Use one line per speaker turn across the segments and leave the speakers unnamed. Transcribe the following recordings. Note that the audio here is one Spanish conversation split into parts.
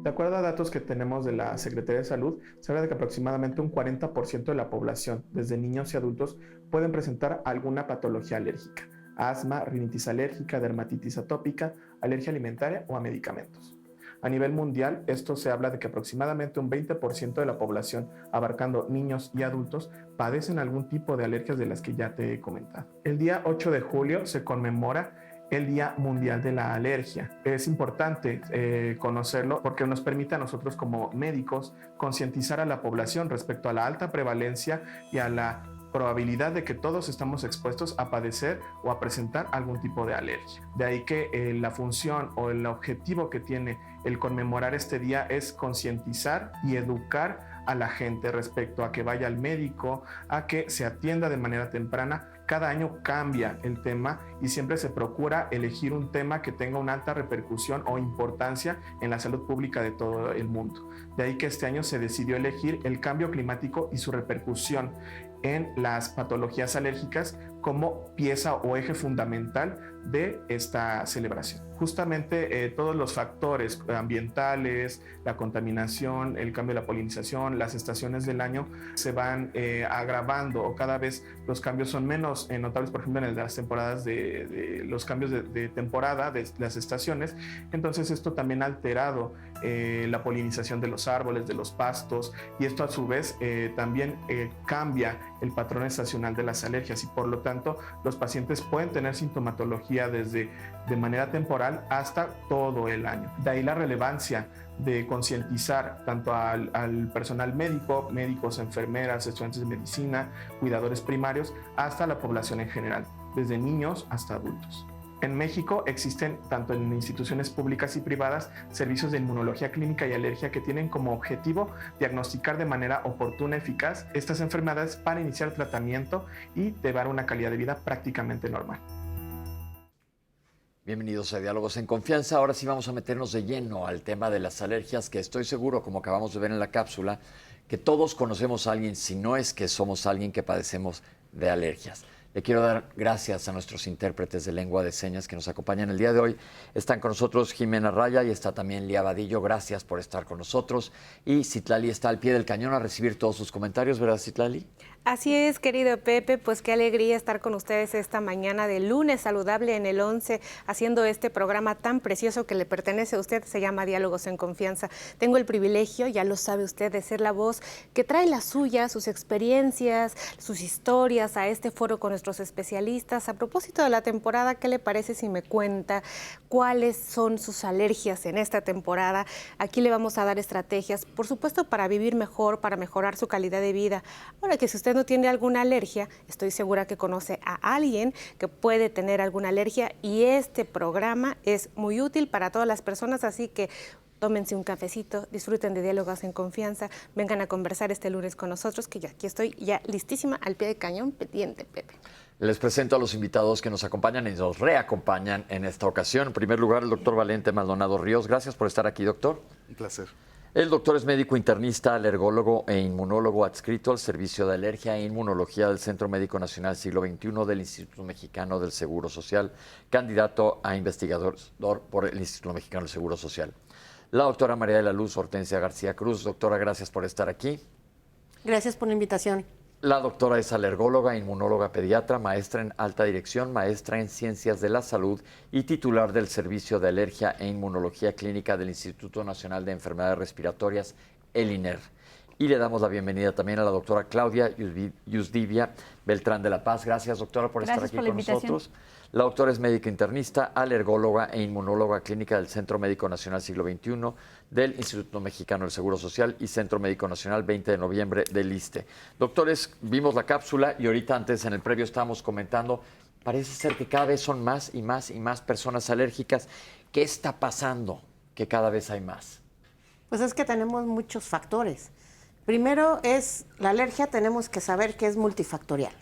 De acuerdo a datos que tenemos de la Secretaría de Salud, se habla de que aproximadamente un 40% de la población, desde niños y adultos, pueden presentar alguna patología alérgica: asma, rinitis alérgica, dermatitis atópica, alergia alimentaria o a medicamentos. A nivel mundial, esto se habla de que aproximadamente un 20% de la población, abarcando niños y adultos, padecen algún tipo de alergias de las que ya te he comentado. El día 8 de julio se conmemora el Día Mundial de la Alergia. Es importante conocerlo porque nos permite a nosotros como médicos concientizar a la población respecto a la alta prevalencia y a la probabilidad de que todos estamos expuestos a padecer o a presentar algún tipo de alergia. De ahí que la función o el objetivo que tiene el conmemorar este día es concientizar y educar a la gente respecto a que vaya al médico, a que se atienda de manera temprana. Cada año cambia el tema y siempre se procura elegir un tema que tenga una alta repercusión o importancia en la salud pública de todo el mundo. De ahí que este año se decidió elegir el cambio climático y su repercusión en las patologías alérgicas como pieza o eje fundamental de esta celebración. Justamente todos los factores ambientales, la contaminación, el cambio de la polinización, las estaciones del año se van agravando, o cada vez los cambios son menos notables, por ejemplo en las temporadas de los cambios de temporada de las estaciones. Entonces esto también ha alterado la polinización de los árboles, de los pastos, y esto a su vez también cambia el patrón estacional de las alergias, y por lo tanto los pacientes pueden tener sintomatología desde de manera temporal hasta todo el año. De ahí la relevancia de concientizar tanto al personal médico, médicos, enfermeras, estudiantes de medicina, cuidadores primarios, hasta la población en general, desde niños hasta adultos. En México existen, tanto en instituciones públicas y privadas, servicios de inmunología clínica y alergia que tienen como objetivo diagnosticar de manera oportuna y eficaz estas enfermedades para iniciar tratamiento y llevar una calidad de vida prácticamente normal.
Bienvenidos a Diálogos en Confianza. Ahora sí vamos a meternos de lleno al tema de las alergias, que estoy seguro, como acabamos de ver en la cápsula, que todos conocemos a alguien, si no es que somos alguien que padecemos de alergias. Le quiero dar gracias a nuestros intérpretes de lengua de señas que nos acompañan el día de hoy. Están con nosotros Jimena Raya y está también Lía Vadillo. Gracias por estar con nosotros. Y Citlali está al pie del cañón a recibir todos sus comentarios, ¿verdad, Citlali?
Así es, querido Pepe, pues qué alegría estar con ustedes esta mañana de lunes saludable en el 11, haciendo este programa tan precioso que le pertenece a usted, se llama Diálogos en Confianza. Tengo el privilegio, ya lo sabe usted, de ser la voz que trae la suya, sus experiencias, sus historias a este foro con nuestros especialistas. A propósito de la temporada, ¿qué le parece si me cuenta cuáles son sus alergias en esta temporada? Aquí le vamos a dar estrategias, por supuesto, para vivir mejor, para mejorar su calidad de vida. Ahora que si usted no tiene alguna alergia, estoy segura que conoce a alguien que puede tener alguna alergia y este programa es muy útil para todas las personas, así que tómense un cafecito, disfruten de Diálogos en Confianza, vengan a conversar este lunes con nosotros, que yo aquí estoy ya listísima, al pie del cañón, pendiente, Pepe.
Les presento a los invitados que nos acompañan y nos reacompañan en esta ocasión. En primer lugar, el doctor Valente Maldonado Ríos. Gracias por estar aquí, doctor.
Un placer.
El doctor es médico internista, alergólogo e inmunólogo adscrito al Servicio de Alergia e Inmunología del Centro Médico Nacional Siglo XXI del Instituto Mexicano del Seguro Social, candidato a investigador por el Instituto Mexicano del Seguro Social. La doctora María de la Luz Hortensia García Cruz. Doctora, gracias por estar aquí.
Gracias por la invitación.
La doctora es alergóloga, inmunóloga pediatra, maestra en alta dirección, maestra en ciencias de la salud y titular del Servicio de Alergia e Inmunología Clínica del Instituto Nacional de Enfermedades Respiratorias, el INER. Y le damos la bienvenida también a la doctora Claudia Yusdivia Beltrán de la Paz. Gracias, doctora, por estar aquí con nosotros. La doctora es médica internista, alergóloga e inmunóloga clínica del Centro Médico Nacional Siglo XXI del Instituto Mexicano del Seguro Social y Centro Médico Nacional 20 de noviembre del ISSSTE. Doctores, vimos la cápsula y ahorita antes en el previo estábamos comentando, parece ser que cada vez son más y más y más personas alérgicas. ¿Qué está pasando que cada vez hay más?
Pues es que tenemos muchos factores. Primero es la alergia, tenemos que saber que es multifactorial.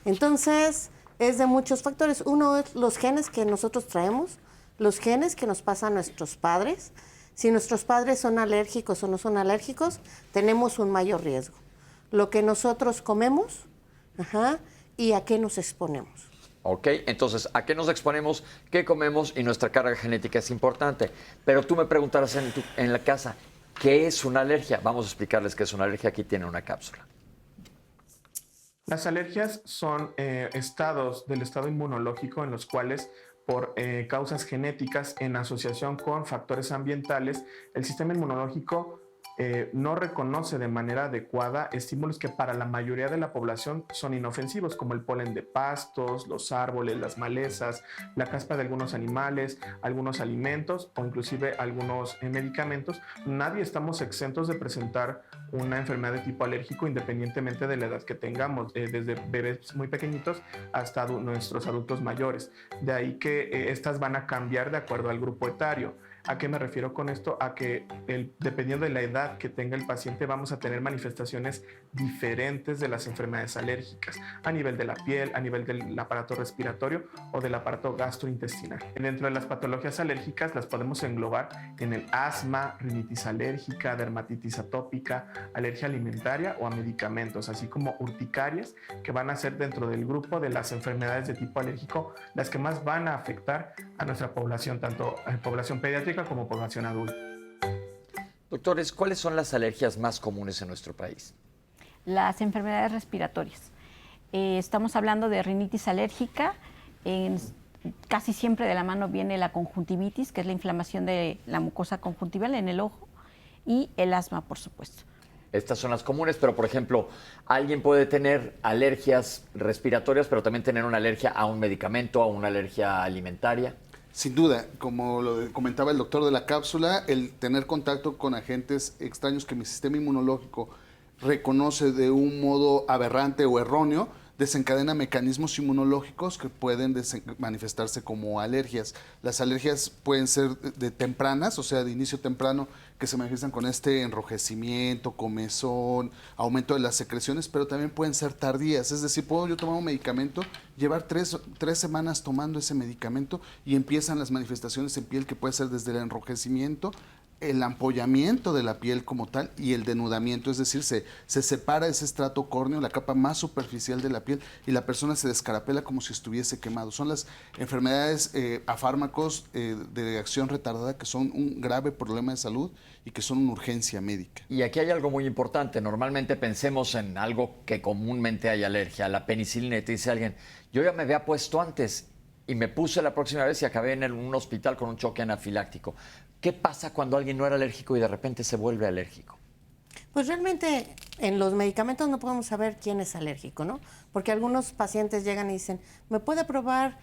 Entonces, es de muchos factores. Uno es los genes que nosotros traemos, los genes que nos pasan nuestros padres. Si nuestros padres son alérgicos o no son alérgicos, tenemos un mayor riesgo. Lo que nosotros comemos, y a qué nos exponemos.
¿Ok? Entonces, ¿a qué nos exponemos? ¿Qué comemos? Y nuestra carga genética es importante. Pero tú me preguntarás en la casa, ¿qué es una alergia? Vamos a explicarles qué es una alergia. Aquí tiene una cápsula.
Las alergias son estados del estado inmunológico en los cuales por causas genéticas en asociación con factores ambientales, el sistema inmunológico no reconoce de manera adecuada estímulos que para la mayoría de la población son inofensivos, como el polen de pastos, los árboles, las malezas, la caspa de algunos animales, algunos alimentos o inclusive algunos medicamentos. Nadie estamos exentos de presentar una enfermedad de tipo alérgico independientemente de la edad que tengamos, desde bebés muy pequeñitos hasta nuestros adultos mayores. De ahí que estas van a cambiar de acuerdo al grupo etario. ¿A qué me refiero con esto? A que dependiendo de la edad que tenga el paciente vamos a tener manifestaciones diferentes de las enfermedades alérgicas a nivel de la piel, a nivel del aparato respiratorio o del aparato gastrointestinal. Dentro de las patologías alérgicas las podemos englobar en el asma, rinitis alérgica, dermatitis atópica, alergia alimentaria o a medicamentos, así como urticarias, que van a ser dentro del grupo de las enfermedades de tipo alérgico las que más van a afectar a nuestra población, tanto población pediátrica como población adulta.
Doctores, ¿cuáles son las alergias más comunes en nuestro país?
Las enfermedades respiratorias. Estamos hablando de rinitis alérgica. Casi siempre de la mano viene la conjuntivitis, que es la inflamación de la mucosa conjuntival en el ojo, y el asma, por supuesto.
Estas son las comunes, pero por ejemplo, alguien puede tener alergias respiratorias, pero también tener una alergia a un medicamento, a una alergia alimentaria.
Sin duda, como lo comentaba el doctor de la cápsula, el tener contacto con agentes extraños que mi sistema inmunológico reconoce de un modo aberrante o erróneo, desencadena mecanismos inmunológicos que pueden manifestarse como alergias. Las alergias pueden ser de tempranas, o sea, de inicio temprano, que se manifiestan con este enrojecimiento, comezón, aumento de las secreciones, pero también pueden ser tardías. Es decir, puedo yo tomar un medicamento, llevar tres semanas tomando ese medicamento y empiezan las manifestaciones en piel que puede ser desde el enrojecimiento, el ampollamiento de la piel como tal y el denudamiento, es decir, se separa ese estrato córneo, la capa más superficial de la piel, y la persona se descarapela como si estuviese quemado. Son las enfermedades a fármacos de acción retardada que son un grave problema de salud y que son una urgencia médica.
Y aquí hay algo muy importante. Normalmente pensemos en algo que comúnmente hay alergia, la penicilina, y te dice alguien, yo ya me había puesto antes y me puse la próxima vez y acabé en un hospital con un choque anafiláctico. ¿Qué pasa cuando alguien no era alérgico y de repente se vuelve alérgico?
Pues realmente en los medicamentos no podemos saber quién es alérgico, ¿no? Porque algunos pacientes llegan y dicen, ¿me puede probar?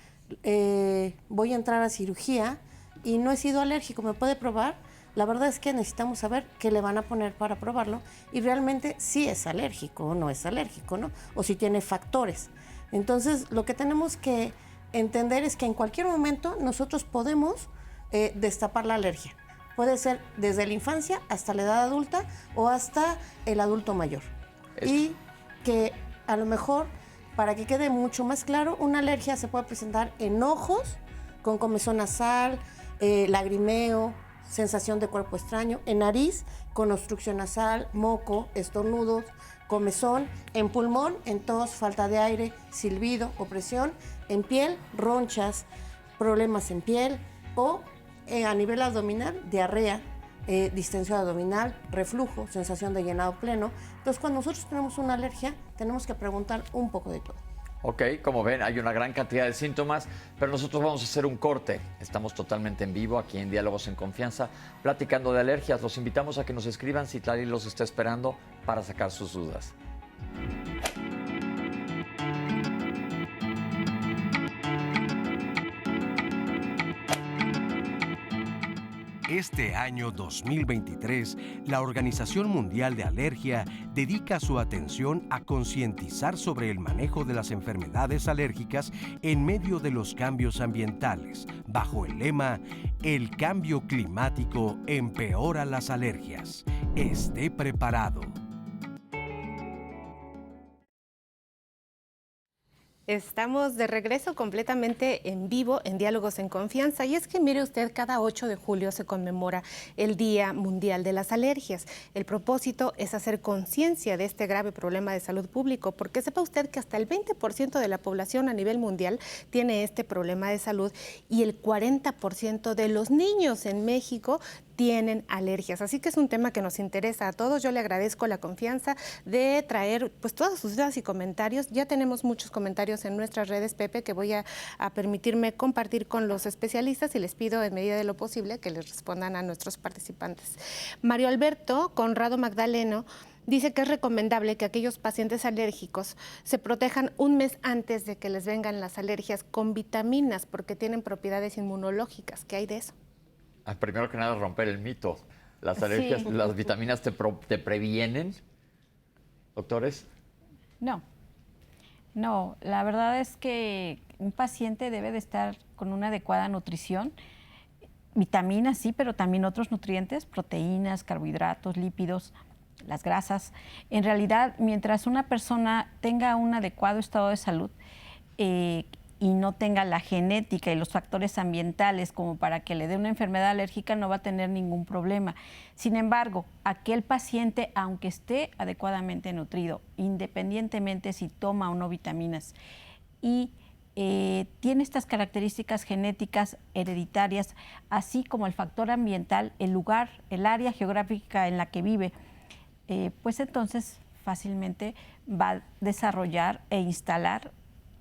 Voy a entrar a cirugía y no he sido alérgico, ¿me puede probar? La verdad es que necesitamos saber qué le van a poner para probarlo y realmente si es alérgico o no es alérgico, ¿no? O si tiene factores. Entonces, lo que tenemos que entender es que en cualquier momento nosotros podemos destapar la alergia. Puede ser desde la infancia hasta la edad adulta o hasta el adulto mayor. Y que a lo mejor, para que quede mucho más claro, una alergia se puede presentar en ojos, con comezón nasal, lagrimeo, sensación de cuerpo extraño, en nariz, con obstrucción nasal, moco, estornudos, comezón, en pulmón, en tos, falta de aire, silbido, opresión, en piel, ronchas, problemas en piel o a nivel abdominal, diarrea, distensión abdominal, reflujo, sensación de llenado pleno. Entonces, cuando nosotros tenemos una alergia, tenemos que preguntar un poco de todo.
Ok, como ven, hay una gran cantidad de síntomas, pero nosotros vamos a hacer un corte. Estamos totalmente en vivo aquí en Diálogos en Confianza, platicando de alergias. Los invitamos a que nos escriban si Tlali los está esperando para sacar sus dudas.
Este año 2023, la Organización Mundial de Alergia dedica su atención a concientizar sobre el manejo de las enfermedades alérgicas en medio de los cambios ambientales, bajo el lema "El cambio climático empeora las alergias". Esté preparado.
Estamos de regreso completamente en vivo en Diálogos en Confianza. Y es que mire usted, cada 8 de julio se conmemora el Día Mundial de las Alergias. El propósito es hacer conciencia de este grave problema de salud público, porque sepa usted que hasta el 20% de la población a nivel mundial tiene este problema de salud y el 40% de los niños en México tienen alergias. Así que es un tema que nos interesa a todos. Yo le agradezco la confianza de traer pues todas sus dudas y comentarios. Ya tenemos muchos comentarios en nuestras redes, Pepe, que voy a permitirme compartir con los especialistas y les pido en medida de lo posible que les respondan a nuestros participantes. Mario Alberto Conrado Magdaleno dice que es recomendable que aquellos pacientes alérgicos se protejan un mes antes de que les vengan las alergias con vitaminas porque tienen propiedades inmunológicas. ¿Qué hay de eso?
Primero que nada, romper el mito. Las alergias,
Sí.
¿las vitaminas te previenen, doctores?
No, la verdad es que un paciente debe de estar con una adecuada nutrición, vitaminas sí, pero también otros nutrientes, proteínas, carbohidratos, lípidos, las grasas. En realidad, mientras una persona tenga un adecuado estado de salud y no tenga la genética y los factores ambientales como para que le dé una enfermedad alérgica, no va a tener ningún problema. Sin embargo, aquel paciente, aunque esté adecuadamente nutrido, independientemente si toma o no vitaminas, y tiene estas características genéticas hereditarias, así como el factor ambiental, el lugar, el área geográfica en la que vive, pues entonces fácilmente va a desarrollar e instalar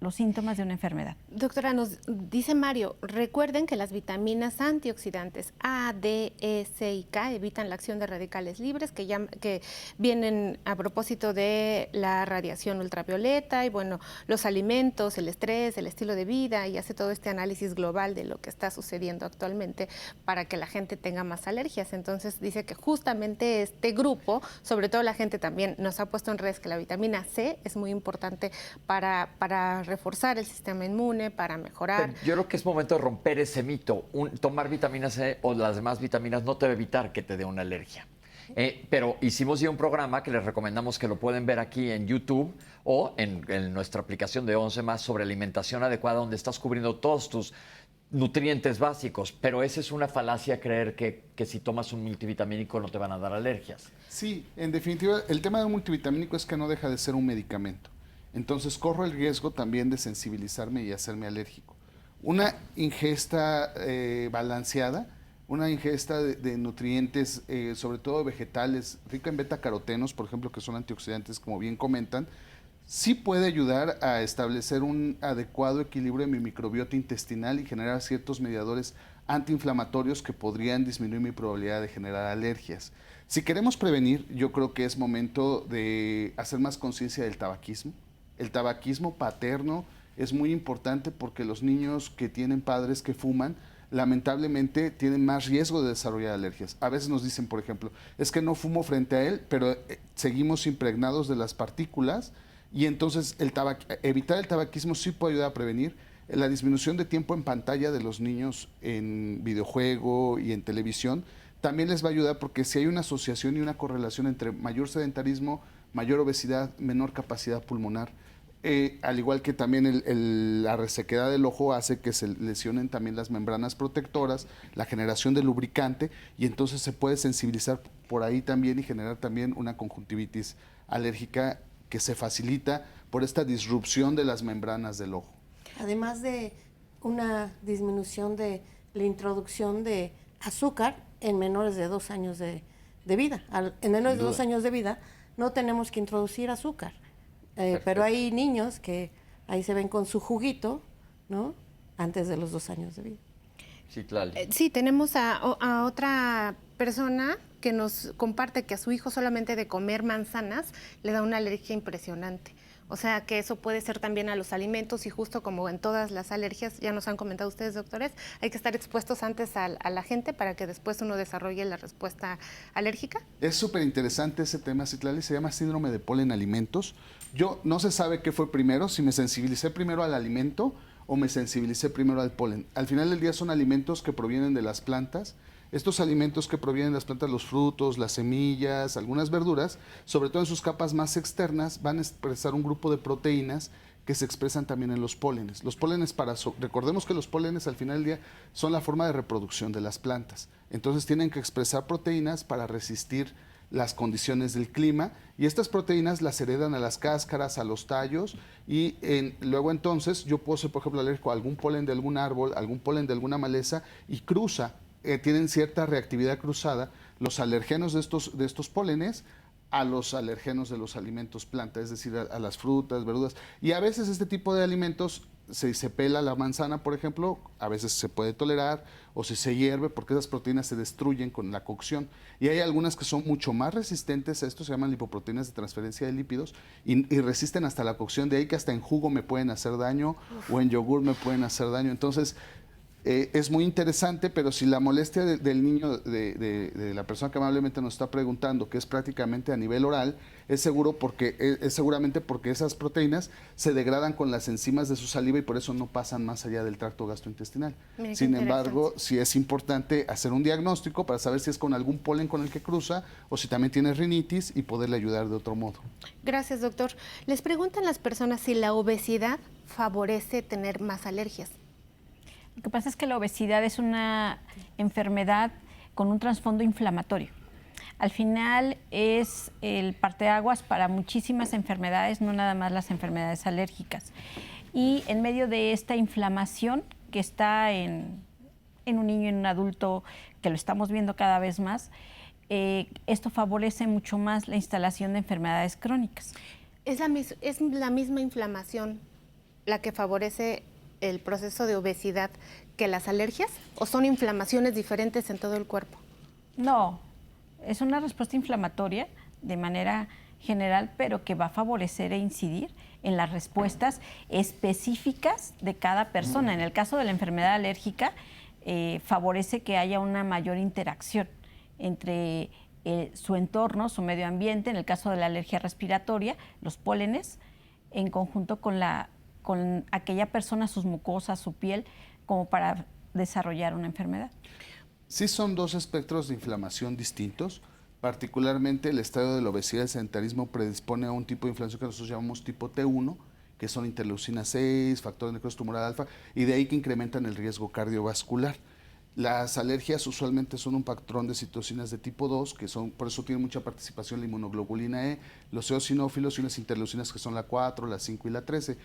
los síntomas de una enfermedad.
Doctora, nos dice Mario, recuerden que las vitaminas antioxidantes A, D, E, C y K evitan la acción de radicales libres que vienen a propósito de la radiación ultravioleta y bueno, los alimentos, el estrés, el estilo de vida, y hace todo este análisis global de lo que está sucediendo actualmente para que la gente tenga más alergias. Entonces dice que justamente este grupo, sobre todo la gente también nos ha puesto en redes que la vitamina C es muy importante para reforzar el sistema inmune, para mejorar.
Pero yo creo que es momento de romper ese mito. Tomar vitamina C o las demás vitaminas no te va a evitar que te dé una alergia. Pero hicimos ya un programa que les recomendamos que lo pueden ver aquí en YouTube o en nuestra aplicación de 11 más sobre alimentación adecuada, donde estás cubriendo todos tus nutrientes básicos. Pero esa es una falacia creer que si tomas un multivitamínico no te van a dar alergias.
Sí, en definitiva, el tema del multivitamínico es que no deja de ser un medicamento. Entonces corro el riesgo también de sensibilizarme y hacerme alérgico. Una ingesta balanceada, una ingesta de nutrientes, sobre todo vegetales, rica en betacarotenos, por ejemplo, que son antioxidantes, como bien comentan, sí puede ayudar a establecer un adecuado equilibrio de mi microbiota intestinal y generar ciertos mediadores antiinflamatorios que podrían disminuir mi probabilidad de generar alergias. Si queremos prevenir, yo creo que es momento de hacer más conciencia del tabaquismo. El tabaquismo paterno es muy importante porque los niños que tienen padres que fuman, lamentablemente tienen más riesgo de desarrollar alergias. A veces nos dicen, por ejemplo, es que no fumo frente a él, pero seguimos impregnados de las partículas y entonces evitar el tabaquismo sí puede ayudar a prevenir. La disminución de tiempo en pantalla de los niños en videojuego y en televisión también les va a ayudar porque si hay una asociación y una correlación entre mayor sedentarismo, mayor obesidad, menor capacidad pulmonar. Al igual que también la resequedad del ojo hace que se lesionen también las membranas protectoras, la generación de lubricante, y entonces se puede sensibilizar por ahí también y generar también una conjuntivitis alérgica que se facilita por esta disrupción de las membranas del ojo.
Además de una disminución de la introducción de azúcar en menores de 2 años de vida. En menores de 2 años de vida no tenemos que introducir azúcar. Pero hay niños que ahí se ven con su juguito, ¿no? Antes de los 2 años de vida.
Sí, claro.
Sí, tenemos a otra persona que nos comparte que a su hijo solamente de comer manzanas le da una alergia impresionante. O sea, que eso puede ser también a los alimentos y justo como en todas las alergias, ya nos han comentado ustedes, doctores, hay que estar expuestos antes a la gente para que después uno desarrolle la respuesta alérgica.
Es súper interesante ese tema, Citlali, se llama síndrome de polen alimentos. Yo no se sabe qué fue primero, si me sensibilicé primero al alimento o me sensibilicé primero al polen. Al final del día son alimentos que provienen de las plantas. Estos alimentos que provienen de las plantas, los frutos, las semillas, algunas verduras, sobre todo en sus capas más externas, van a expresar un grupo de proteínas que se expresan también en los pólenes. Los pólenes, recordemos que los pólenes al final del día son la forma de reproducción de las plantas. Entonces tienen que expresar proteínas para resistir las condiciones del clima, y estas proteínas las heredan a las cáscaras, a los tallos, y luego entonces yo puedo ser, por ejemplo, alérgico a algún polen de algún árbol, algún polen de alguna maleza, y tienen cierta reactividad cruzada los alergenos de estos pólenes a los alergenos de los alimentos planta, es decir, a las frutas, verduras. Y a veces este tipo de alimentos, si se pela la manzana, por ejemplo, a veces se puede tolerar, o si se hierve, porque esas proteínas se destruyen con la cocción. Y hay algunas que son mucho más resistentes a esto, se llaman lipoproteínas de transferencia de lípidos, y resisten hasta la cocción, de ahí que hasta en jugo me pueden hacer daño, o en yogur me pueden hacer daño. Entonces, es muy interesante, pero si la molestia del niño, de la persona que amablemente nos está preguntando, que es prácticamente a nivel oral, es seguramente porque esas proteínas se degradan con las enzimas de su saliva y por eso no pasan más allá del tracto gastrointestinal. Sin embargo, sí es importante hacer un diagnóstico para saber si es con algún polen con el que cruza o si también tiene rinitis y poderle ayudar de otro modo.
Gracias, doctor. Les preguntan las personas si la obesidad favorece tener más alergias.
Lo que pasa es que la obesidad es una enfermedad con un trasfondo inflamatorio. Al final es el parteaguas para muchísimas enfermedades, no nada más las enfermedades alérgicas. Y en medio de esta inflamación que está en un niño y en un adulto, que lo estamos viendo cada vez más, esto favorece mucho más la instalación de enfermedades crónicas.
¿Es la misma inflamación la que favorece el proceso de obesidad que las alergias, o son inflamaciones diferentes en todo el cuerpo?
No, es una respuesta inflamatoria de manera general, pero que va a favorecer e incidir en las respuestas específicas de cada persona. En el caso de la enfermedad alérgica, favorece que haya una mayor interacción entre su entorno, su medio ambiente. En el caso de la alergia respiratoria, los pólenes, en conjunto con aquella persona, sus mucosas, su piel, como para desarrollar una enfermedad.
Sí, son dos espectros de inflamación distintos. Particularmente el estadio de la obesidad y el sedentarismo predispone a un tipo de inflamación que nosotros llamamos tipo T1, que son interleucina 6, factor de necrosis tumoral alfa, y de ahí que incrementan el riesgo cardiovascular. Las alergias usualmente son un patrón de citocinas de tipo 2, por eso tiene mucha participación la inmunoglobulina E, los eosinófilos y las interleucinas que son la 4, la 5 y la 13.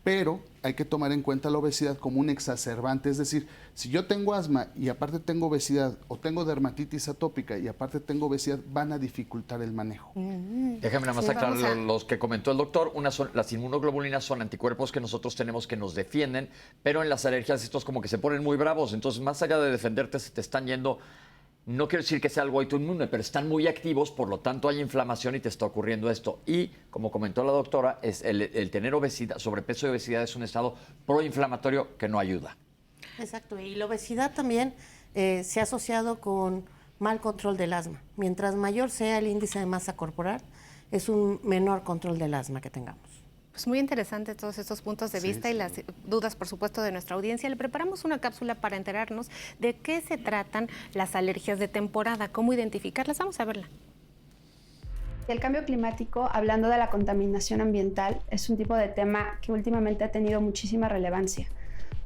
Pero hay que tomar en cuenta la obesidad como un exacerbante, es decir, si yo tengo asma y aparte tengo obesidad, o tengo dermatitis atópica y aparte tengo obesidad, van a dificultar el manejo.
Déjame nada más aclarar los que comentó el doctor. Las inmunoglobulinas son anticuerpos que nosotros tenemos que nos defienden, pero en las alergias estos como que se ponen muy bravos, entonces más allá de defenderte se te están yendo. No quiero decir que sea algo autoinmune, pero están muy activos, por lo tanto hay inflamación y te está ocurriendo esto. Y, como comentó la doctora, es el tener obesidad, sobrepeso y obesidad es un estado proinflamatorio que no ayuda.
Exacto, y la obesidad también se ha asociado con mal control del asma. Mientras mayor sea el índice de masa corporal, es un menor control del asma que tengamos.
Pues muy interesante todos estos puntos de vista y las dudas, por supuesto, de nuestra audiencia. Le preparamos una cápsula para enterarnos de qué se tratan las alergias de temporada, cómo identificarlas. Vamos a verla.
El cambio climático, hablando de la contaminación ambiental, es un tipo de tema que últimamente ha tenido muchísima relevancia,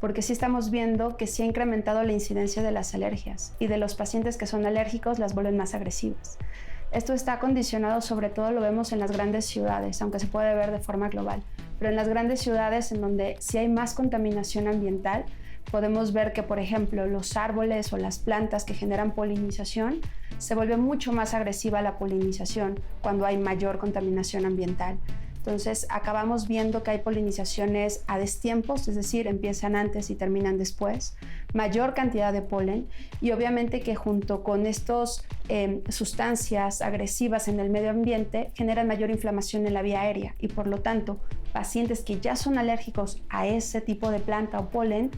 porque sí estamos viendo que sí ha incrementado la incidencia de las alergias y de los pacientes que son alérgicos las vuelven más agresivas. Esto está condicionado, sobre todo lo vemos en las grandes ciudades, aunque se puede ver de forma global, pero en las grandes ciudades en donde sí hay más contaminación ambiental, podemos ver que, por ejemplo, los árboles o las plantas que generan polinización, se vuelve mucho más agresiva la polinización cuando hay mayor contaminación ambiental. Entonces, acabamos viendo que hay polinizaciones a destiempos, es decir, empiezan antes y terminan después, mayor cantidad de polen y obviamente que junto con estas sustancias agresivas en el medio ambiente generan mayor inflamación en la vía aérea y por lo tanto, pacientes que ya son alérgicos a ese tipo de planta o polen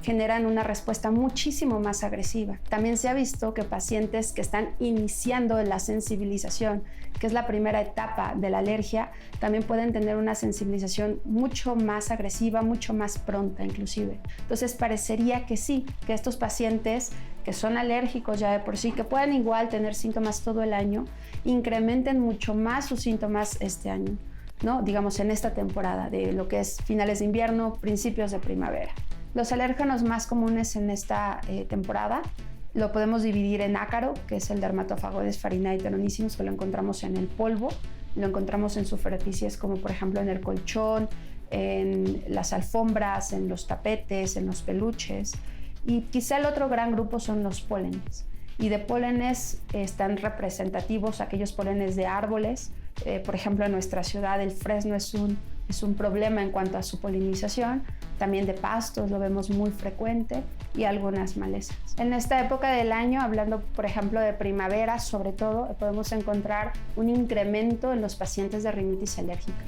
generan una respuesta muchísimo más agresiva. También se ha visto que pacientes que están iniciando la sensibilización, que es la primera etapa de la alergia, también pueden tener una sensibilización mucho más agresiva, mucho más pronta inclusive. Entonces parecería que sí, que estos pacientes que son alérgicos ya de por sí, que pueden igual tener síntomas todo el año, incrementen mucho más sus síntomas este año. ¿no? Digamos en esta temporada de lo que es finales de invierno, principios de primavera. Los alérgenos más comunes en esta temporada lo podemos dividir en ácaro, que es el Dermatophagoides farinae-teronissimus, que lo encontramos en el polvo, lo encontramos en superficies como por ejemplo en el colchón, en las alfombras, en los tapetes, en los peluches. Y quizá el otro gran grupo son los pólenes. Y de pólenes están representativos aquellos pólenes de árboles. Por ejemplo, en nuestra ciudad el fresno es un problema en cuanto a su polinización. También de pastos lo vemos muy frecuente y algunas malezas. En esta época del año, hablando por ejemplo de primavera, sobre todo, podemos encontrar un incremento en los pacientes de rinitis alérgica.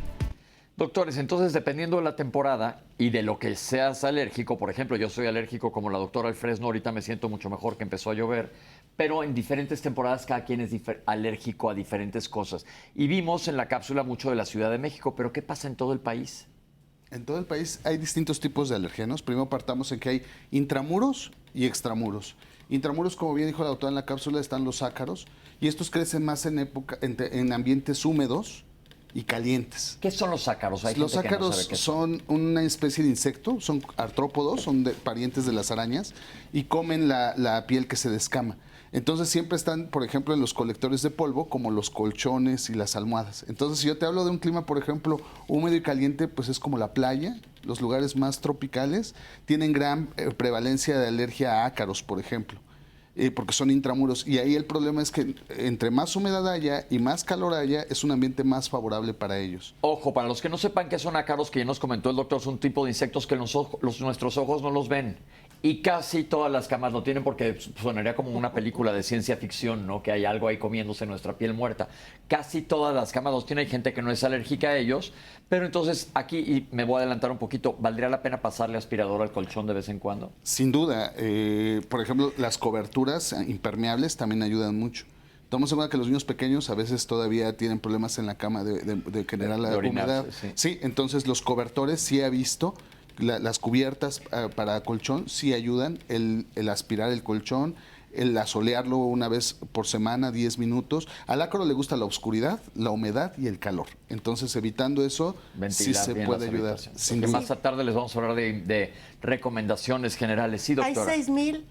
Doctores, entonces dependiendo de la temporada y de lo que seas alérgico, por ejemplo, yo soy alérgico como la doctora al fresno, ahorita me siento mucho mejor que empezó a llover, pero en diferentes temporadas cada quien es alérgico a diferentes cosas. Y vimos en la cápsula mucho de la Ciudad de México, pero ¿qué pasa en todo el país?
En todo el país hay distintos tipos de alergenos. Primero partamos en que hay intramuros y extramuros. Intramuros, como bien dijo la doctora en la cápsula, están los ácaros, y estos crecen más en ambientes húmedos y calientes.
¿Qué son los ácaros?
Los ácaros son una especie de insecto, son artrópodos, son parientes de las arañas y comen la piel que se descama. Entonces siempre están, por ejemplo, en los colectores de polvo, como los colchones y las almohadas. Entonces, si yo te hablo de un clima, por ejemplo, húmedo y caliente, pues es como la playa, los lugares más tropicales tienen gran prevalencia de alergia a ácaros, por ejemplo. Porque son intramuros. Y ahí el problema es que entre más humedad haya y más calor haya, es un ambiente más favorable para ellos.
Ojo, para los que no sepan qué son ácaros, que ya nos comentó el doctor, son un tipo de insectos que nuestros ojos no los ven. Y casi todas las camas lo tienen, porque sonaría como una película de ciencia ficción, ¿no? Que hay algo ahí comiéndose nuestra piel muerta. Casi todas las camas los tienen. Hay gente que no es alérgica a ellos. Pero entonces aquí, y me voy a adelantar un poquito, ¿valdría la pena pasarle aspirador al colchón de vez en cuando?
Sin duda. Por ejemplo, las coberturas impermeables también ayudan mucho. Tomamos en cuenta que los niños pequeños a veces todavía tienen problemas en la cama de generar la humedad. Sí, entonces los cobertores sí he visto. Las cubiertas para colchón sí ayudan, el aspirar el colchón, el asolearlo una vez por semana, 10 minutos. Al ácaro le gusta la oscuridad, la humedad y el calor. Entonces, evitando eso, sí se puede ayudar.
Sin duda. Más tarde les vamos a hablar de recomendaciones generales. Sí, doctora.
Hay 6,000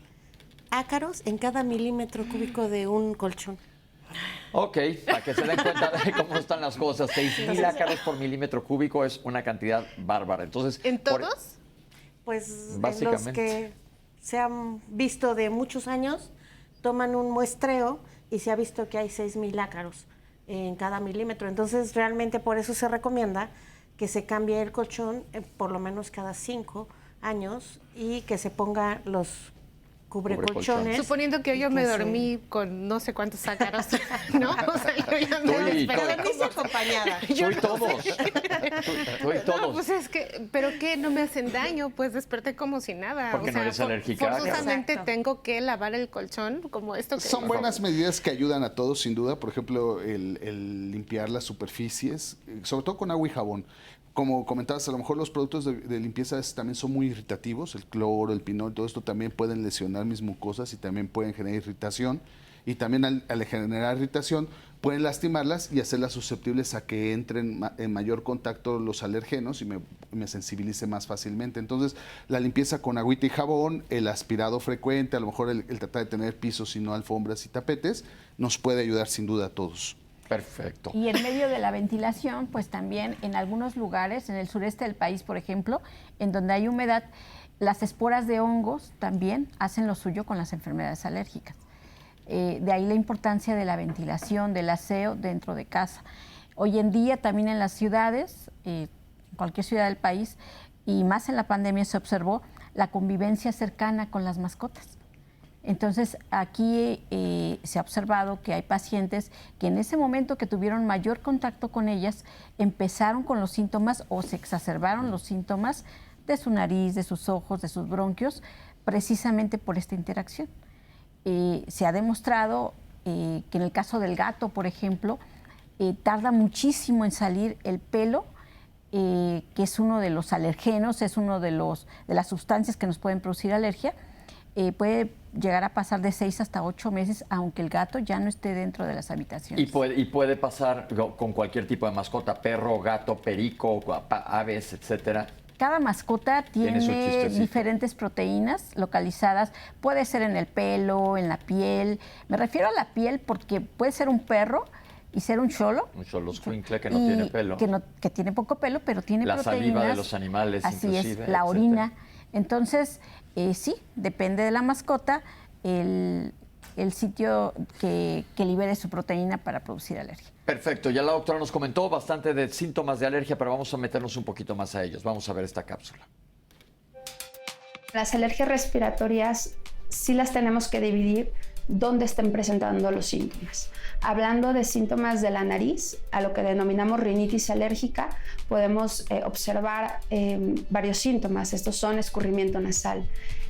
ácaros en cada milímetro cúbico de un colchón.
Ok, para que se den cuenta de cómo están las cosas, 6,000 ácaros por milímetro cúbico es una cantidad bárbara. Entonces,
¿en todos?
Pues en los que se han visto de muchos años, toman un muestreo y se ha visto que hay 6,000 ácaros en cada milímetro. Entonces, realmente por eso se recomienda que se cambie el colchón por lo menos cada 5 años y que se ponga los cubrecolchones.
Suponiendo que yo me dormí con no sé cuántos ácaros, ¿no? O sea, yo ya me
dormí acompañada.
Soy todos. Soy todos.
No, pues es que, ¿pero qué? No me hacen daño, pues desperté como si nada.
Porque no eres alérgica.
Forzosamente tengo que lavar el colchón, como esto que...
Son buenas medidas que ayudan a todos, sin duda. Por ejemplo, el limpiar las superficies, sobre todo con agua y jabón. Como comentabas, a lo mejor los productos de limpieza también son muy irritativos, el cloro, el pinol, todo esto también pueden lesionar mis mucosas y también pueden generar irritación. Y también al generar irritación pueden lastimarlas y hacerlas susceptibles a que entren en mayor contacto los alergenos y me sensibilice más fácilmente. Entonces, la limpieza con agüita y jabón, el aspirado frecuente, a lo mejor el tratar de tener pisos y no alfombras y tapetes, nos puede ayudar sin duda a todos.
Perfecto.
Y en medio de la ventilación, pues también en algunos lugares, en el sureste del país, por ejemplo, en donde hay humedad, las esporas de hongos también hacen lo suyo con las enfermedades alérgicas. De ahí la importancia de la ventilación, del aseo dentro de casa. Hoy en día también en las ciudades, cualquier ciudad del país, y más en la pandemia se observó la convivencia cercana con las mascotas. Entonces, aquí se ha observado que hay pacientes que en ese momento que tuvieron mayor contacto con ellas, empezaron con los síntomas o se exacerbaron los síntomas de su nariz, de sus ojos, de sus bronquios, precisamente por esta interacción. Se ha demostrado que en el caso del gato, por ejemplo, tarda muchísimo en salir el pelo, que es uno de los alergenos, es uno de las sustancias que nos pueden producir alergia. puede llegar a pasar de 6 hasta 8 meses, aunque el gato ya no esté dentro de las habitaciones.
Y puede pasar con cualquier tipo de mascota, perro, gato, perico, aves, etcétera.
Cada mascota tiene diferentes proteínas localizadas. Puede ser en el pelo, en la piel. Me refiero a la piel porque puede ser un perro y ser un cholo.
Un xoloscuincle que no tiene pelo.
Que tiene poco pelo, pero tiene proteínas.
La saliva de los animales,
así
inclusive.
Es, la orina. Entonces, sí, depende de la mascota el sitio que libere su proteína para producir alergia.
Perfecto, ya la doctora nos comentó bastante de síntomas de alergia, pero vamos a meternos un poquito más a ellos. Vamos a ver esta cápsula.
Las alergias respiratorias sí las tenemos que dividir donde estén presentando los síntomas. Hablando de síntomas de la nariz, a lo que denominamos rinitis alérgica, podemos observar varios síntomas. Estos son escurrimiento nasal.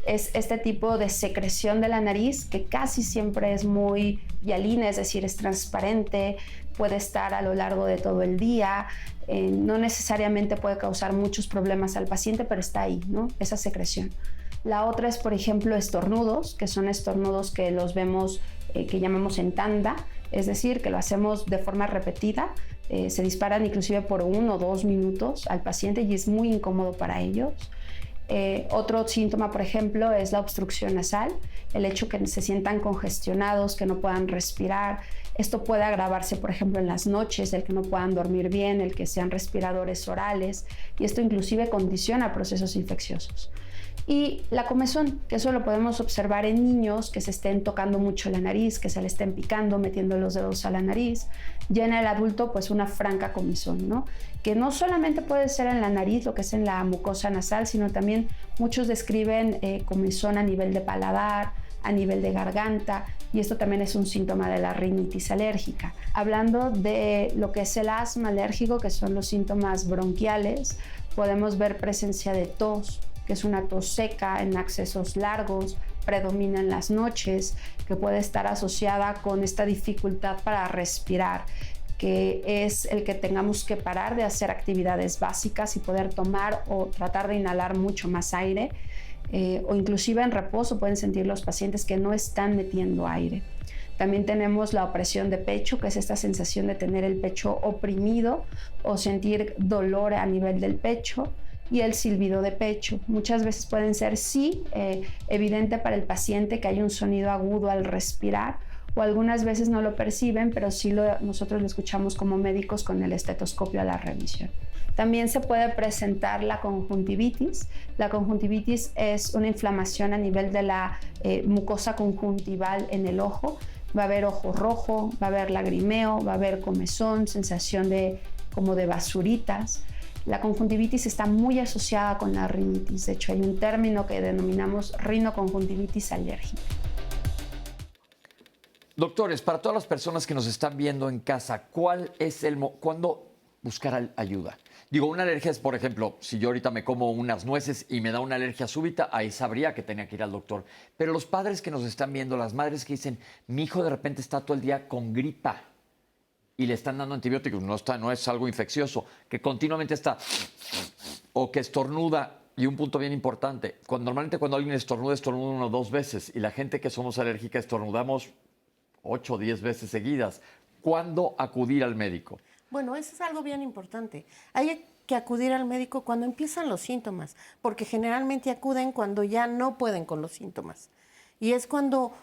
Es este tipo de secreción de la nariz que casi siempre es muy hialina, es decir, es transparente, puede estar a lo largo de todo el día, no necesariamente puede causar muchos problemas al paciente, pero está ahí, ¿no? Esa secreción. La otra es, por ejemplo, estornudos, que son estornudos que los vemos, que llamamos en tanda, es decir, que lo hacemos de forma repetida, se disparan inclusive por 1 o 2 minutos al paciente y es muy incómodo para ellos. Otro síntoma, por ejemplo, es la obstrucción nasal, el hecho que se sientan congestionados, que no puedan respirar. Esto puede agravarse, por ejemplo, en las noches, el que no puedan dormir bien, el que sean respiradores orales, y esto inclusive condiciona procesos infecciosos. Y la comezón, que eso lo podemos observar en niños que se estén tocando mucho la nariz, que se le estén picando, metiendo los dedos a la nariz. Ya en el adulto, pues una franca comezón, ¿no? Que no solamente puede ser en la nariz, lo que es en la mucosa nasal, sino también muchos describen comezón a nivel de paladar, a nivel de garganta, y esto también es un síntoma de la rinitis alérgica. Hablando de lo que es el asma alérgico, que son los síntomas bronquiales, podemos ver presencia de tos, que es una tos seca en accesos largos, predomina en las noches, que puede estar asociada con esta dificultad para respirar, que es el que tengamos que parar de hacer actividades básicas y poder tomar o tratar de inhalar mucho más aire, o inclusive en reposo pueden sentir los pacientes que no están metiendo aire. También tenemos la opresión de pecho, que es esta sensación de tener el pecho oprimido o sentir dolor a nivel del pecho, y el silbido de pecho. Muchas veces pueden ser evidente para el paciente que hay un sonido agudo al respirar, o algunas veces no lo perciben, pero sí nosotros lo escuchamos como médicos con el estetoscopio a la revisión. También se puede presentar la conjuntivitis. La conjuntivitis es una inflamación a nivel de la mucosa conjuntival en el ojo. Va a haber ojo rojo, va a haber lagrimeo, va a haber comezón, sensación como de basuritas. La conjuntivitis está muy asociada con la rinitis. De hecho, hay un término que denominamos rinoconjuntivitis alérgica.
Doctores, para todas las personas que nos están viendo en casa, ¿cuándo buscar ayuda? Digo, una alergia es, por ejemplo, si yo ahorita me como unas nueces y me da una alergia súbita, ahí sabría que tenía que ir al doctor. Pero los padres que nos están viendo, las madres que dicen, mi hijo de repente está todo el día con gripa y le están dando antibióticos, no es algo infeccioso, que continuamente está, o que estornuda, y un punto bien importante, normalmente cuando alguien estornuda 1 o 2 veces, y la gente que somos alérgica estornudamos 8 o 10 veces seguidas. ¿Cuándo acudir al médico?
Bueno, eso es algo bien importante. Hay que acudir al médico cuando empiezan los síntomas, porque generalmente acuden cuando ya no pueden con los síntomas. Y es cuando